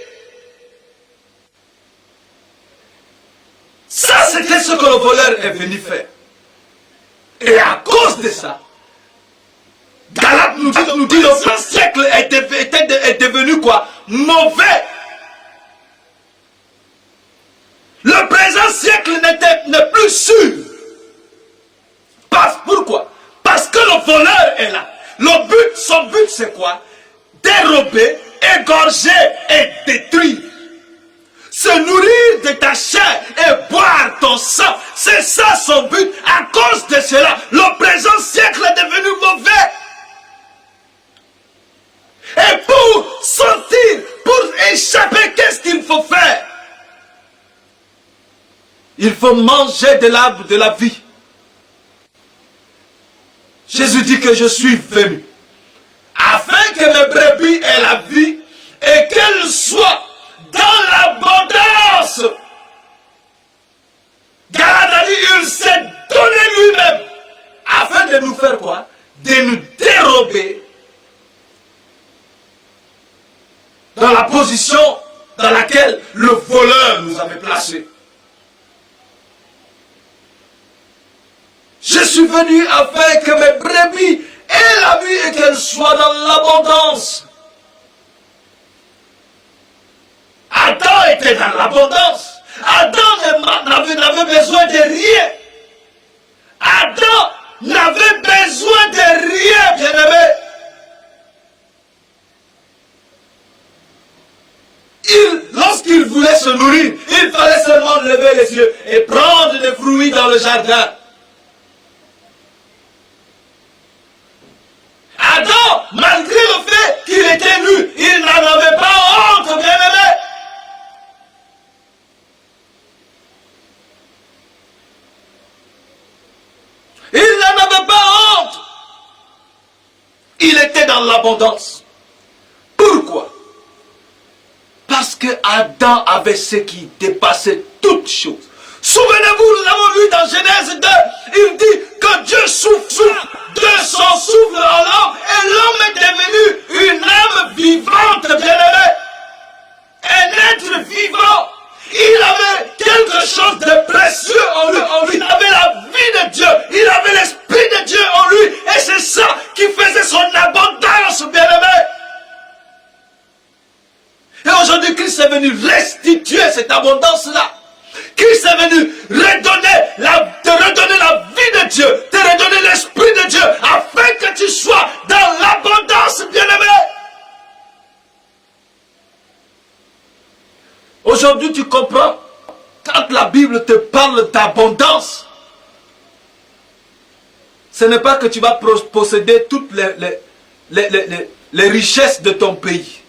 Ça, c'était ce que le voleur est venu faire. Et à cause de ça, Galates nous dit le siècle est devenu quoi? Mauvais. Le présent siècle n'est plus sûr. Pourquoi? Parce que le voleur est là. Son but c'est quoi? Dérober, égorger et détruire. Se nourrir de ta chair et boire ton sang. C'est ça son but. À cause de cela, le présent siècle est devenu mauvais. Et pour sortir, pour échapper, qu'est-ce qu'il faut faire? Il faut manger de l'arbre de la vie. Jésus dit que je suis venu afin que mes brebis aient la vie et qu'elles soient dans l'abondance. Galate a dit, il s'est donné lui-même afin de nous faire quoi? De nous dérober dans la position dans laquelle le voleur nous avait placés. Je suis venu afin que mes brebis aient la vie et qu'elles soient dans l'abondance. Adam était dans l'abondance. Adam n'avait besoin de rien. Adam n'avait besoin de rien, bien-aimé. Lorsqu'il voulait se nourrir, il fallait seulement lever les yeux et prendre des fruits dans le jardin. Adam, malgré le fait qu'il était nu, il n'en avait pas honte, bien-aimé. Il n'en avait pas honte. Il était dans l'abondance. Pourquoi? Parce que Adam avait ce qui dépassait toutes choses. Souvenez-vous, nous l'avons lu dans Genèse 2, il dit que Dieu souffle de son souffle en l'homme et l'homme est devenu une âme vivante, bien-aimé. Un être vivant. Il avait quelque chose de précieux en lui. Il avait la vie de Dieu. Il avait l'esprit de Dieu en lui. Et c'est ça qui faisait son abondance, bien-aimé. Et aujourd'hui, Christ est venu restituer cette abondance-là. Christ est venu te redonner la vie de Dieu, te redonner l'esprit de Dieu, afin que tu sois dans l'abondance, bien-aimé. Aujourd'hui, tu comprends, quand la Bible te parle d'abondance, ce n'est pas que tu vas posséder toutes les richesses de ton pays.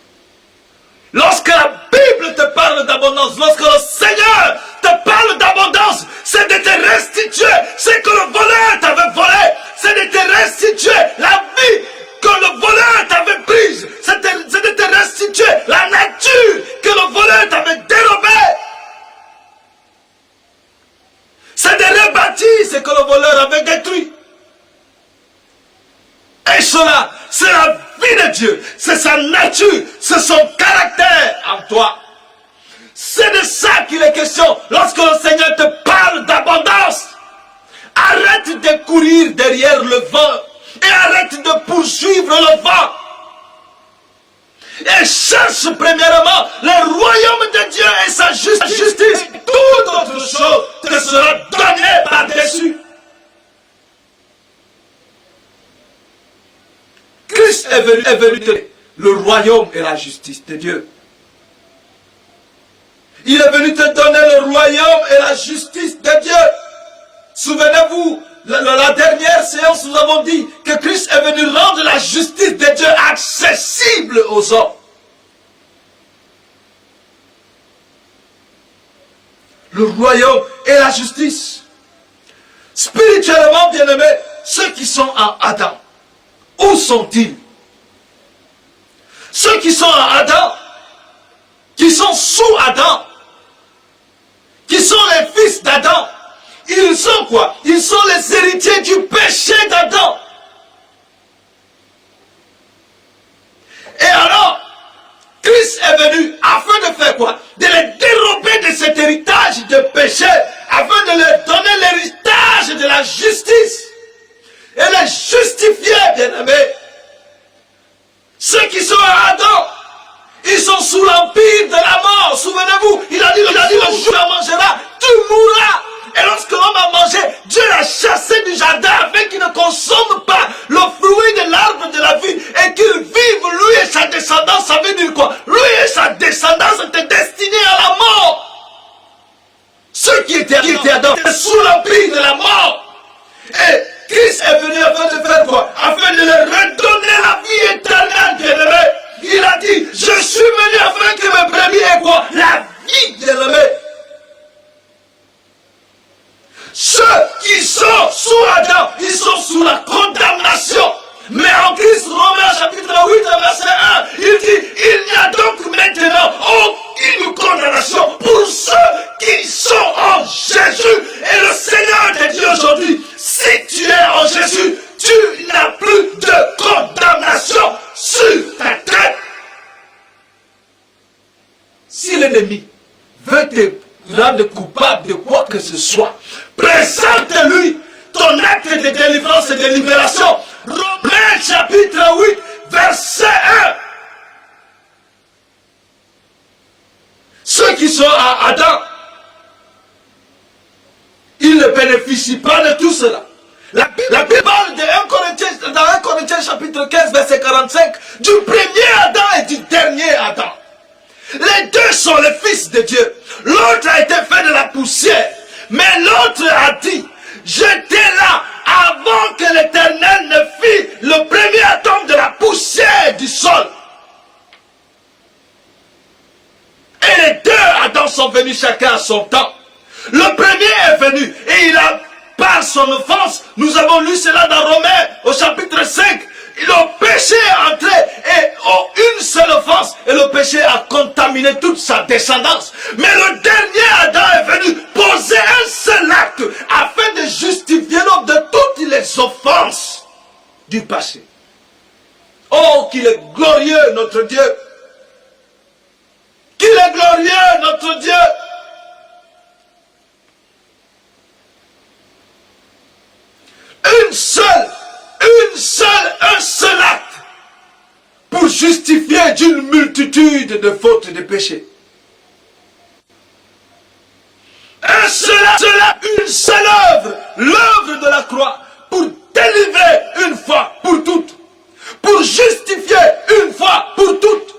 Lorsque la Bible te parle d'abondance, lorsque le Seigneur te parle d'abondance, c'est de te restituer ce que le voleur t'avait volé, c'est de te restituer la vie que le voleur t'avait prise, c'est de te restituer la nature que le voleur t'avait dérobée. C'est de rebâtir ce que le voleur avait détruit. Et cela, c'est la vie de Dieu, c'est sa nature, c'est son caractère en toi. C'est de ça qu'il est question lorsque le Seigneur te parle d'abondance. Arrête de courir derrière le vent et arrête de poursuivre le vent. Et cherche premièrement le royaume de Dieu et sa justice. Toute autre chose te sera donnée par-dessus. Christ est venu te le royaume et la justice de Dieu. Il est venu te donner le royaume et la justice de Dieu. Souvenez-vous, la dernière séance, nous avons dit que Christ est venu rendre la justice de Dieu accessible aux hommes. Le royaume et la justice. Spirituellement, bien-aimés, ceux qui sont en Adam, où sont-ils? Ceux qui sont en Adam, qui sont sous Adam, qui sont les fils d'Adam, ils sont quoi? Ils sont les héritiers du péché d'Adam. Et alors, Christ est venu afin de faire quoi? De les dérober de cet héritage de péché, afin de leur donner l'héritage de la justice. Et les justifier, bien-aimés. Ceux qui sont à Adam, ils sont sous l'empire de la mort. Souvenez-vous, il a dit le jour où tu mangeras, tu mourras. Et lorsque l'homme a mangé, Dieu l'a chassé du jardin afin qu'il ne consomme pas le fruit de l'arbre de la vie et qu'il vive, lui et sa descendance. Ça veut dire quoi? Lui et sa descendance étaient destinés à la mort. Ceux qui étaient Adam, sous l'empire de la mort. Et Christ est venu afin de faire quoi? Afin de leur redonner la vie éternelle, bien-aimés. Il a dit, je suis venu afin que mes brebis aient quoi? La vie, bien-aimés. Ceux qui sont sous Adam, ils sont sous la condamnation. Mais en Christ, Romains chapitre 8, verset 1, il dit, il n'y a donc maintenant aucune condamnation pour ceux qui sont en Jésus. Et le Seigneur te dit aujourd'hui, si tu es en Jésus, tu n'as plus de condamnation sur ta tête. Si l'ennemi veut te rendre coupable de quoi que ce soit, présente-lui ton acte de délivrance et de libération. Romains chapitre 8, verset 1. Ceux qui sont à Adam, ils ne bénéficient pas de tout cela. La Bible parle dans 1 Corinthiens chapitre 15, verset 45, du premier Adam et du dernier Adam. Les deux sont les fils de Dieu. L'autre a été fait de la poussière. Mais l'autre a dit, j'étais là avant que l'Éternel ne fit le premier atome de la poussière du sol. Et les deux Adam sont venus chacun à son temps. Le premier est venu et il a, par son offense, nous avons lu cela dans Romains au chapitre 5, le péché est entré et une seule offense et le péché a contaminé toute sa descendance. Mais le dernier Adam est venu poser un seul acte afin de justifier l'homme de toutes les offenses du passé. Oh, qu'il est glorieux notre Dieu! Qu'il est glorieux notre Dieu! Un seul acte pour justifier d'une multitude de fautes et de péchés. Un seul acte, une seule œuvre, l'œuvre de la croix, pour délivrer une fois pour toutes, pour justifier une fois pour toutes,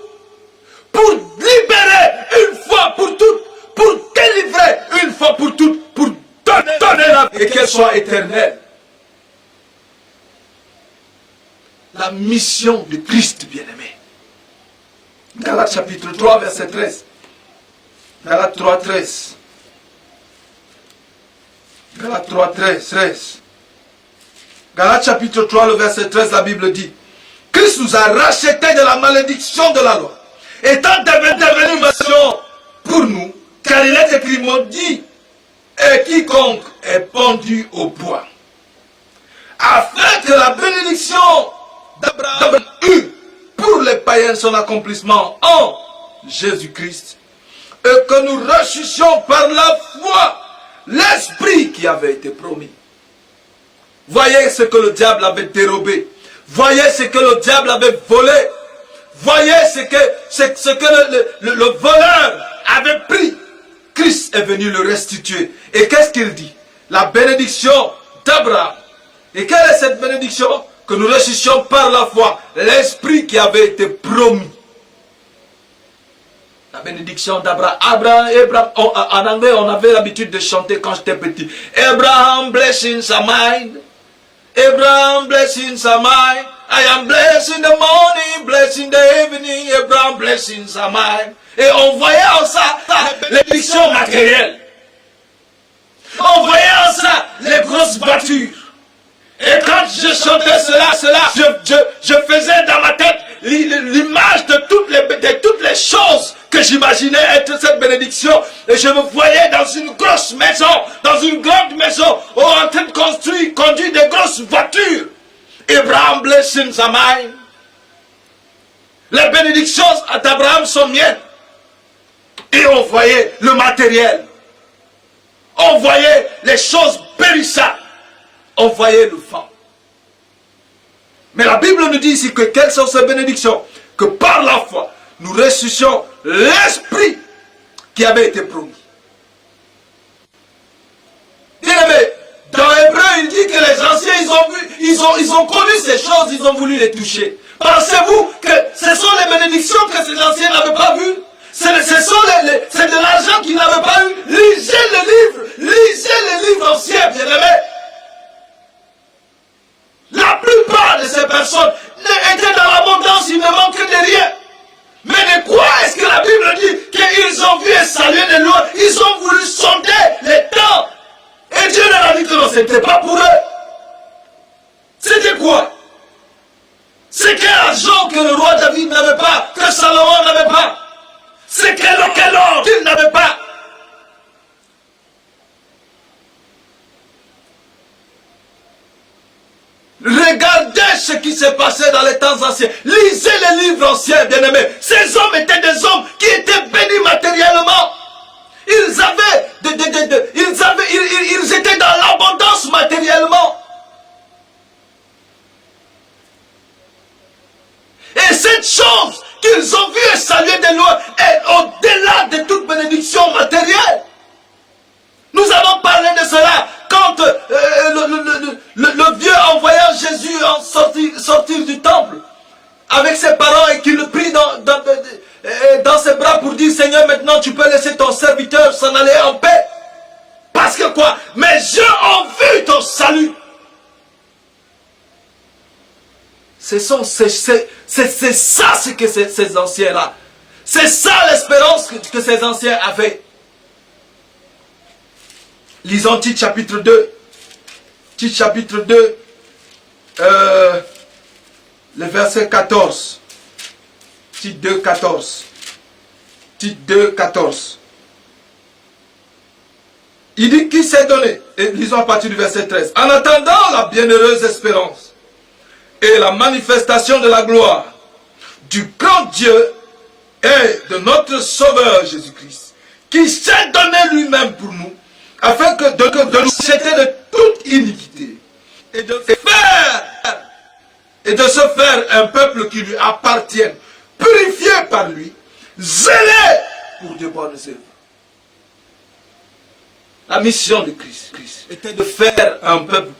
pour libérer une fois pour toutes, pour délivrer une fois pour toutes, pour donner la vie et qu'elle soit éternelle. mission de Christ, bien-aimé. Galates chapitre 3, verset 13. Galates 3, 13. Galates 3, 13. Galates chapitre 3, le verset 13, la Bible dit: Christ nous a rachetés de la malédiction de la loi, étant devenu malédiction pour nous, car il est écrit maudit, et quiconque est pendu au bois. Afin que la bénédiction d'Abraham eût pour les païens son accomplissement en Jésus-Christ, et que nous reçussions par la foi l'esprit qui avait été promis. Voyez ce que le diable avait dérobé. Voyez ce que le diable avait volé. Voyez ce que le voleur avait pris. Christ est venu le restituer. Et qu'est-ce qu'il dit? La bénédiction d'Abraham. Et quelle est cette bénédiction? Que nous reçussions par la foi l'esprit qui avait été promis. La bénédiction d'Abraham. Abraham, en anglais, on avait l'habitude de chanter quand j'étais petit. Abraham, blessings are mine. Abraham, blessings are mine. I am blessed in the morning, blessed in the evening. Abraham, blessings are mine. Et on voyait en ça les bénédictions matérielles. On voyait en ça les grosses voitures. Et quand je chantais cela, je faisais dans ma tête l'image de toutes les choses que j'imaginais être cette bénédiction. Et je me voyais dans une grosse maison, dans une grande maison, en train de conduire des grosses voitures. Abraham, blessings are mine. Les bénédictions d'Abraham sont miennes. Et on voyait le matériel. On voyait les choses périssables. On voyait le vent. Mais la Bible nous dit ici que quelles sont ces bénédictions? Que par la foi, nous reçussions l'esprit qui avait été promis. Bien-aimé, dans Hébreu, il dit que les anciens, ils ont connu ces choses, ils ont voulu les toucher. Pensez-vous que ce sont les bénédictions que ces anciens n'avaient pas vues? C'est de l'argent qu'ils n'avaient pas eu. Lisez les livres anciens, bien-aimés. La plupart de ces personnes étaient dans l'abondance, il ne manquait de rien. Mais de quoi est-ce que la Bible dit qu'ils ont vu et salué de loin? Ils ont voulu sonder les temps. Et Dieu leur a dit que non, ce n'était pas pour eux. C'était quoi? C'est quel argent que le roi David n'avait pas, que Salomon n'avait pas? C'est quel or qu'il n'avait pas? Regardez ce qui s'est passé dans les temps anciens. Lisez les livres anciens, bien-aimés. Ces hommes étaient des hommes qui étaient bénis matériellement. Ils étaient dans l'abondance matériellement. Et cette chose qu'ils ont vue et saluée de loin est au-delà de toute bénédiction matérielle. Nous avons parlé de cela quand le vieux envoyant Jésus sortir du temple avec ses parents et qu'il le prit dans ses bras pour dire: Seigneur, maintenant tu peux laisser ton serviteur s'en aller en paix. Parce que quoi? Mes yeux ont vu ton salut. C'est ça ce que ces anciens-là. C'est ça l'espérance que ces anciens avaient. Lisons Tite chapitre 2. Tite chapitre 2. Le verset 14. Tite 2, 14. Tite 2, 14. Il dit qui s'est donné. Et lisons à partir du verset 13. En attendant la bienheureuse espérance et la manifestation de la gloire du grand Dieu et de notre Sauveur Jésus-Christ, qui s'est donné lui-même pour nous, afin de nous jeter de toute iniquité et de se faire un peuple qui lui appartienne, purifié par lui, zélé pour de bonnes œuvres. La mission de Christ était de faire un peuple,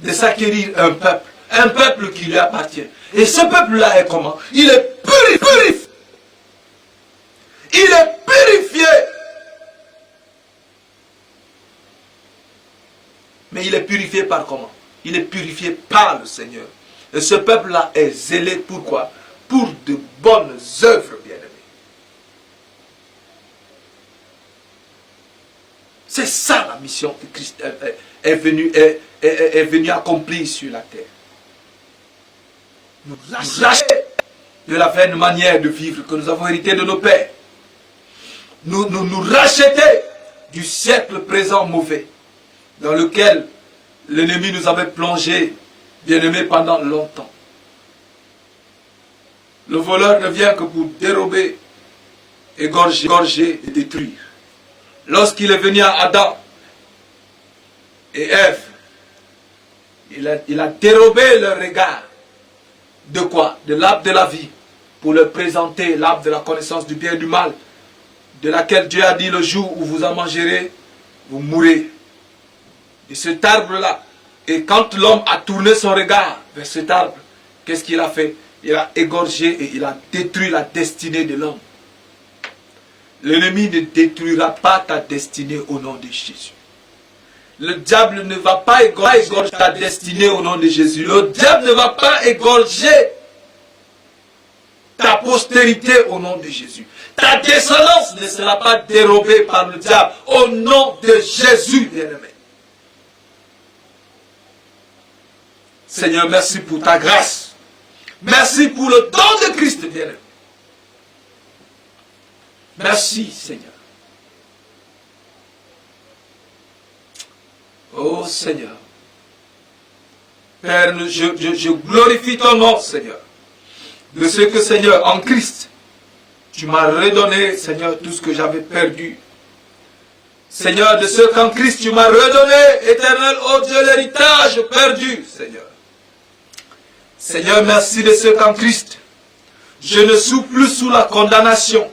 de s'acquérir un peuple qui lui appartient. Et ce peuple-là est comment? Il est purifié. Il est purifié. Mais il est purifié par comment? Il est purifié par le Seigneur. Et ce peuple-là est zélé. Pourquoi? Pour de bonnes œuvres, bien-aimés. C'est ça la mission que Christ est venu accomplir sur la terre. Nous racheter de la vaine manière de vivre que nous avons hérité de nos pères. Nous racheter du siècle présent mauvais dans lequel l'ennemi nous avait plongé, bien-aimés, pendant longtemps. Le voleur ne vient que pour dérober, égorger et détruire. Lorsqu'il est venu à Adam et Ève, il a dérobé leur regard. De quoi? De l'arbre de la vie, pour leur présenter l'arbre de la connaissance du bien et du mal, de laquelle Dieu a dit: le jour où vous en mangerez, vous mourrez. De cet arbre-là. Et quand l'homme a tourné son regard vers cet arbre, qu'est-ce qu'il a fait? Il a égorgé et il a détruit la destinée de l'homme. L'ennemi ne détruira pas ta destinée au nom de Jésus. Le diable ne va pas égorger ta destinée au nom de Jésus. Le diable ne va pas égorger ta postérité au nom de Jésus. Ta descendance ne sera pas dérobée par le diable au nom de Jésus, bien-aimé. Seigneur, merci pour ta grâce. Merci pour le don de Christ, bien-aimé. Merci, Seigneur. Oh Seigneur. Père, je glorifie ton nom, Seigneur. De ce que, Seigneur, en Christ, tu m'as redonné, Seigneur, tout ce que j'avais perdu. Seigneur, de ce qu'en Christ, tu m'as redonné, éternel, oh Dieu, l'héritage perdu, Seigneur. Seigneur, merci de ce qu'en Christ, je ne suis plus sous la condamnation.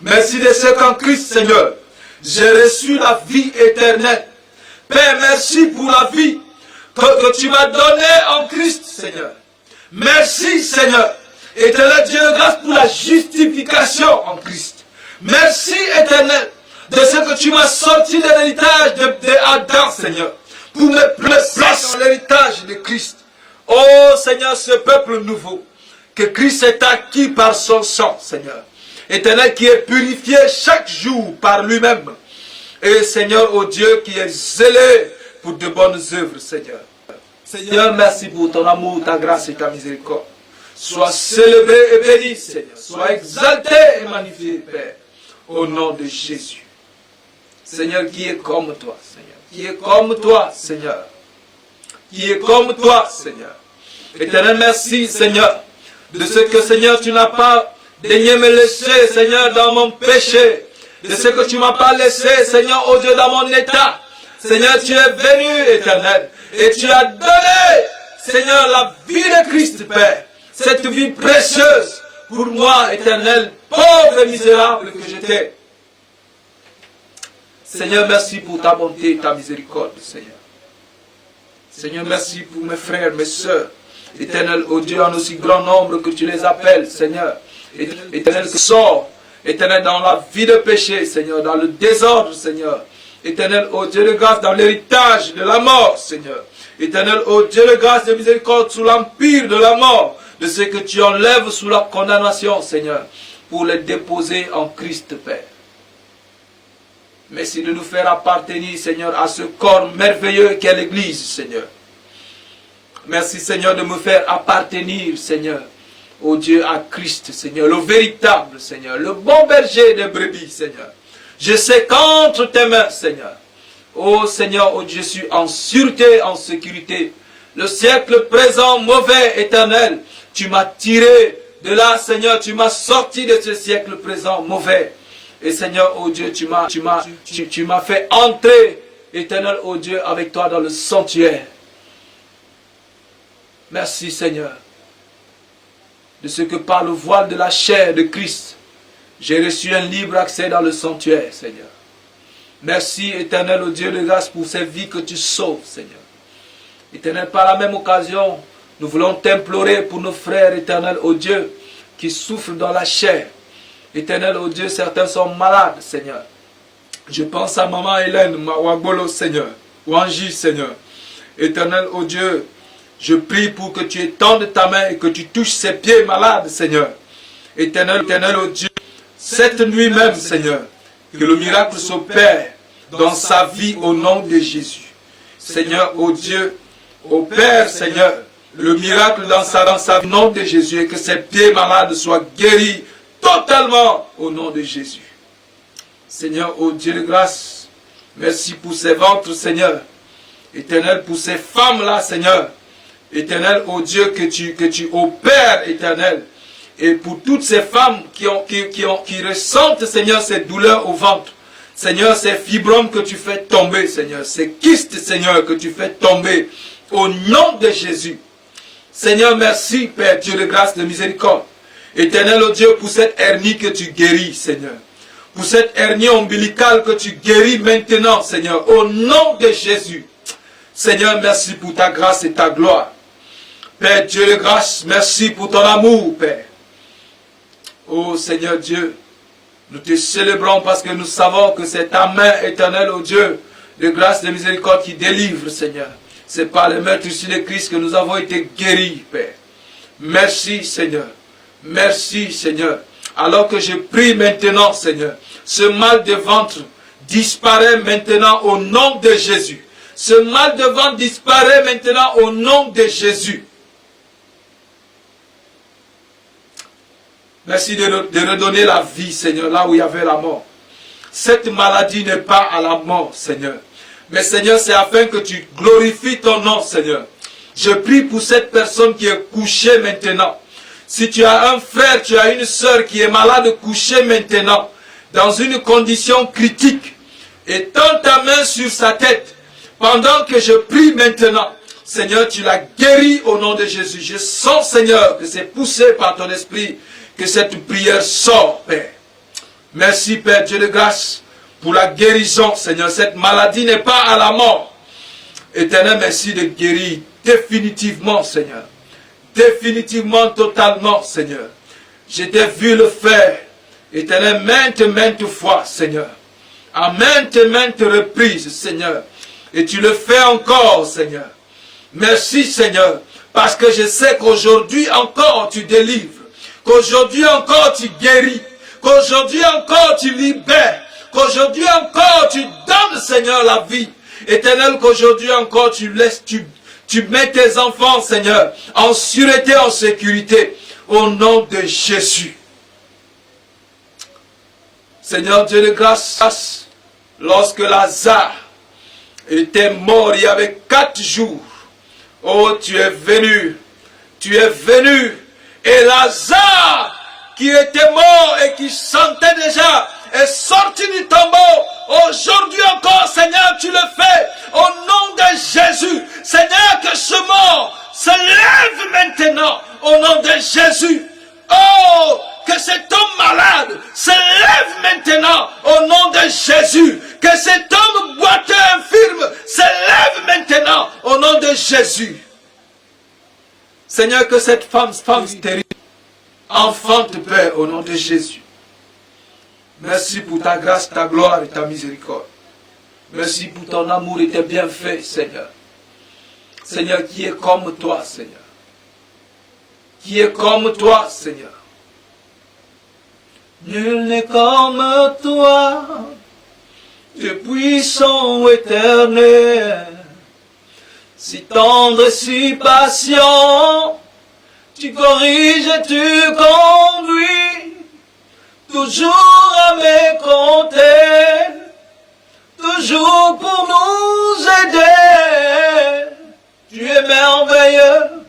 Merci de ce qu'en Christ, Seigneur, j'ai reçu la vie éternelle. Père, merci pour la vie que tu m'as donnée en Christ, Seigneur. Merci, Seigneur. Éternel Dieu de grâce pour la justification en Christ. Merci, éternel, de ce que tu m'as sorti de l'héritage d'Adam, Seigneur, pour me placer dans l'héritage de Christ. Oh, Seigneur, ce peuple nouveau, que Christ est acquis par son sang, Seigneur. Éternel, qui est purifié chaque jour par lui-même. Et Seigneur, oh Dieu, qui est zélé pour de bonnes œuvres, Seigneur. Seigneur, merci pour ton amour, ta grâce et ta miséricorde. Sois célébré et béni, Seigneur. Sois exalté et magnifié, Père, au nom de Jésus. Seigneur, qui est comme toi, Seigneur. Qui est comme toi, Seigneur. Qui est comme toi, Seigneur. Éternel, merci, Seigneur, de ce que, Seigneur, tu n'as pas daigné me laisser, Seigneur, dans mon péché. De ce que tu m'as pas laissé, Seigneur, oh Dieu, dans mon état. Seigneur, tu es venu, éternel, et tu as donné, Seigneur, la vie de Christ, Père. Cette vie précieuse pour moi, éternel, pauvre et misérable que j'étais. Seigneur, merci pour ta bonté et ta miséricorde, Seigneur. Seigneur, merci pour mes frères, mes sœurs. Éternel, oh Dieu, en aussi grand nombre que tu les appelles, Seigneur. Éternel, que sort, éternel, dans la vie de péché, Seigneur, dans le désordre, Seigneur. Éternel, oh Dieu de grâce, dans l'héritage de la mort, Seigneur. Éternel, oh Dieu de grâce et de miséricorde, sous l'empire de la mort, de ce que tu enlèves sous la condamnation, Seigneur, pour les déposer en Christ, Père. Merci de nous faire appartenir, Seigneur, à ce corps merveilleux qu'est l'Église, Seigneur. Merci, Seigneur, de me faire appartenir, Seigneur, ô Dieu, à Christ, Seigneur, le véritable, Seigneur, le bon berger des brebis, Seigneur. Je sais qu'entre tes mains, Seigneur, ô Seigneur, ô Dieu, je suis en sûreté, en sécurité. Le siècle présent, mauvais, éternel, tu m'as tiré de là, Seigneur, tu m'as sorti de ce siècle présent, mauvais. Et Seigneur, ô Dieu, tu m'as fait entrer, éternel, ô Dieu, avec toi dans le sanctuaire. Merci, Seigneur, de ce que par le voile de la chair de Christ, j'ai reçu un libre accès dans le sanctuaire, Seigneur. Merci, éternel, ô Dieu de grâce, pour ces vies que tu sauves, Seigneur. Éternel, par la même occasion, nous voulons t'implorer pour nos frères, éternel, ô Dieu, qui souffrent dans la chair. Éternel, ô Dieu, certains sont malades, Seigneur. Je pense à maman Hélène, Wagolo, Seigneur. Wanji, Seigneur. Éternel, ô Dieu, Je prie pour que tu étendes ta main et que tu touches ses pieds malades, Seigneur. Éternel, éternel, oh Dieu, cette nuit même, Seigneur, que le miracle s'opère dans sa vie au nom de Jésus. Seigneur, oh Dieu, opère, Seigneur, le miracle dans sa vie au nom de Jésus et que ses pieds malades soient guéris totalement au nom de Jésus. Seigneur, oh Dieu de grâce, merci pour ces ventres, Seigneur. Éternel, pour ces femmes-là, Seigneur. Éternel, oh Dieu, que tu opères, Éternel. Et pour toutes ces femmes qui ressentent, Seigneur, ces douleurs au ventre. Seigneur, ces fibromes que tu fais tomber, Seigneur. Ces kystes, Seigneur, que tu fais tomber. Au nom de Jésus. Seigneur, merci, Père, Dieu de grâce, de miséricorde. Éternel, oh Dieu, pour cette hernie que tu guéris, Seigneur. Pour cette hernie ombilicale que tu guéris maintenant, Seigneur. Au nom de Jésus. Seigneur, merci pour ta grâce et ta gloire. Père, Dieu de grâce, merci pour ton amour, Père. Oh Seigneur Dieu, nous te célébrons parce que nous savons que c'est ta main éternelle, oh Dieu, de grâce et de miséricorde qui délivre, Seigneur. C'est par le meurtrissure de Christ que nous avons été guéris, Père. Merci, Seigneur. Merci, Seigneur. Alors que je prie maintenant, Seigneur, ce mal de ventre disparaît maintenant au nom de Jésus. Ce mal de ventre disparaît maintenant au nom de Jésus. Merci de redonner la vie, Seigneur, là où il y avait la mort. Cette maladie n'est pas à la mort, Seigneur. Mais Seigneur, c'est afin que tu glorifies ton nom, Seigneur. Je prie pour cette personne qui est couchée maintenant. Si tu as un frère, tu as une sœur qui est malade couchée maintenant, dans une condition critique, étends ta main sur sa tête. Pendant que je prie maintenant, Seigneur, tu l'as guéri au nom de Jésus. Je sens, Seigneur, que c'est poussé par ton esprit que cette prière sort, Père. Merci, Père Dieu de grâce, pour la guérison, Seigneur. Cette maladie n'est pas à la mort. Éternel, merci de guérir définitivement, Seigneur. Définitivement, totalement, Seigneur. Je t'ai vu le faire, Éternel, maintes fois, Seigneur. À maintes reprises, Seigneur. Et tu le fais encore, Seigneur. Merci, Seigneur, parce que je sais qu'aujourd'hui encore tu délivres. Qu'aujourd'hui encore tu guéris. Qu'aujourd'hui encore tu libères. Qu'aujourd'hui encore tu donnes, Seigneur, la vie. Éternel, qu'aujourd'hui encore tu laisses, tu mets tes enfants, Seigneur, en sûreté, en sécurité. Au nom de Jésus. Seigneur Dieu de grâce, lorsque Lazare était mort il y avait 4 jours. Oh, tu es venu. Tu es venu. Et Lazare, qui était mort et qui sentait déjà, est sorti du tombeau. Aujourd'hui encore, Seigneur, tu le fais. Au nom de Jésus. Seigneur, que ce mort se lève maintenant. Au nom de Jésus. Oh, que cet homme malade se lève maintenant. Au nom de Jésus. Que cet homme boiteux infirme se lève maintenant. Au nom de Jésus. Seigneur, que cette femme stérile enfante, Père, au nom de Jésus. Merci pour ta grâce, ta gloire et ta miséricorde. Merci pour ton amour et tes bienfaits, Seigneur. Seigneur, qui est comme toi, Seigneur. Qui est comme toi, Seigneur. Nul n'est comme toi, Dieu puissant éternel. Si tendre et si patient, tu corriges et tu conduis, toujours à mes côtés, toujours pour nous aider. Tu es merveilleux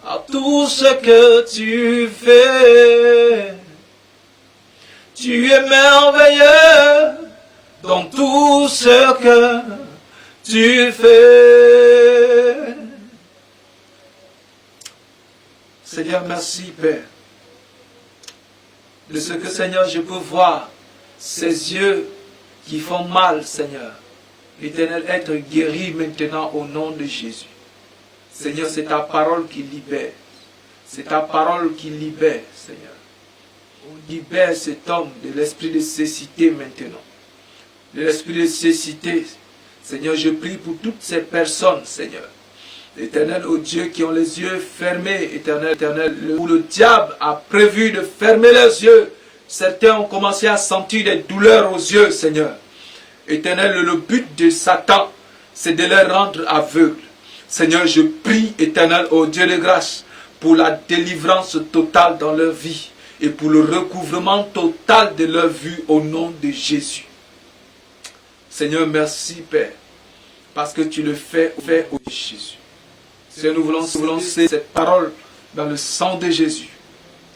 à tout ce que tu fais. Tu es merveilleux dans tout ce que tu fais. Seigneur, merci, Père, de ce que, Seigneur, je peux voir ces yeux qui font mal, Seigneur. L'Éternel, être guéri maintenant au nom de Jésus. Seigneur, c'est ta parole qui libère. C'est ta parole qui libère, Seigneur. On libère cet homme de l'esprit de cécité maintenant. De l'esprit de cécité. Seigneur, je prie pour toutes ces personnes, Seigneur, Éternel, ô Dieu, qui ont les yeux fermés, éternel, où le diable a prévu de fermer leurs yeux. Certains ont commencé à sentir des douleurs aux yeux, Seigneur. Éternel, le but de Satan, c'est de les rendre aveugles. Seigneur, je prie, éternel, ô Dieu de grâce, pour la délivrance totale dans leur vie et pour le recouvrement total de leur vue au nom de Jésus. Seigneur, merci, Père, parce que tu le fais au nom de Jésus. Seigneur, nous voulons sceller cette parole dans le sang de Jésus.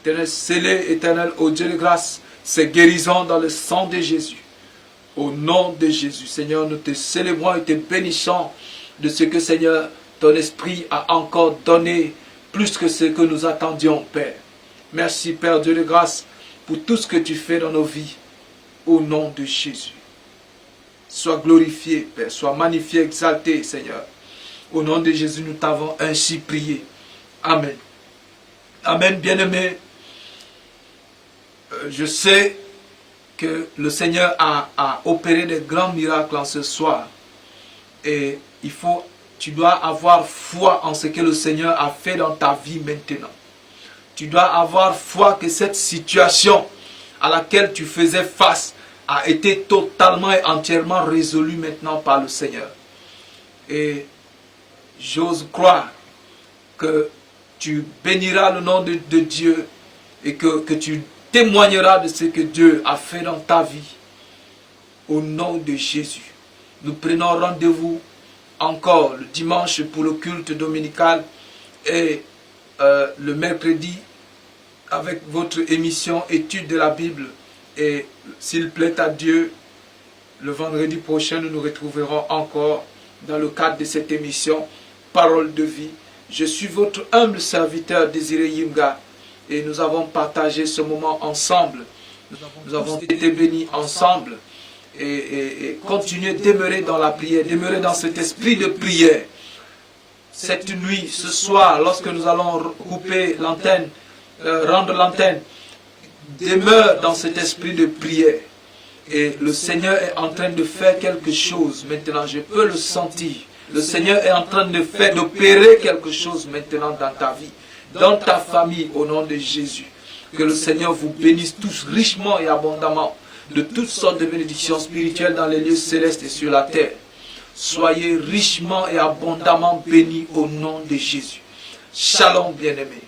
Éternel, scellé, éternel, ô Dieu de grâce, ces guérisons dans le sang de Jésus. Au nom de Jésus, Seigneur, nous te célébrons et te bénissons de ce que, Seigneur, ton esprit a encore donné plus que ce que nous attendions, Père. Merci, Père Dieu de grâce, pour tout ce que tu fais dans nos vies. Au nom de Jésus. Sois glorifié, Père, sois magnifié, exalté, Seigneur. Au nom de Jésus, nous t'avons ainsi prié. Amen. Amen, bien-aimé. Je sais que le Seigneur a opéré des grands miracles en ce soir. Et tu dois avoir foi en ce que le Seigneur a fait dans ta vie maintenant. Tu dois avoir foi que cette situation à laquelle tu faisais face a été totalement et entièrement résolue maintenant par le Seigneur. Et j'ose croire que tu béniras le nom de Dieu et que tu témoigneras de ce que Dieu a fait dans ta vie. Au nom de Jésus. Nous prenons rendez-vous encore le dimanche pour le culte dominical et le mercredi avec votre émission Étude de la Bible. Et s'il plaît à Dieu, le vendredi prochain, nous nous retrouverons encore dans le cadre de cette émission Parole de vie. Je suis votre humble serviteur Désiré Yunga et nous avons partagé ce moment ensemble. Nous avons été bénis ensemble et continuer de demeurer dans la prière, demeurer dans cet esprit de prière. Cette nuit, ce soir, lorsque nous allons couper l'antenne, rendre l'antenne, demeure dans cet esprit de prière. Et le Seigneur est en train de faire quelque chose maintenant, je peux le sentir. Le Seigneur est en train d'opérer quelque chose maintenant dans ta vie, dans ta famille, au nom de Jésus. Que le Seigneur vous bénisse tous richement et abondamment de toutes sortes de bénédictions spirituelles dans les lieux célestes et sur la terre. Soyez richement et abondamment bénis au nom de Jésus. Shalom, bien-aimés.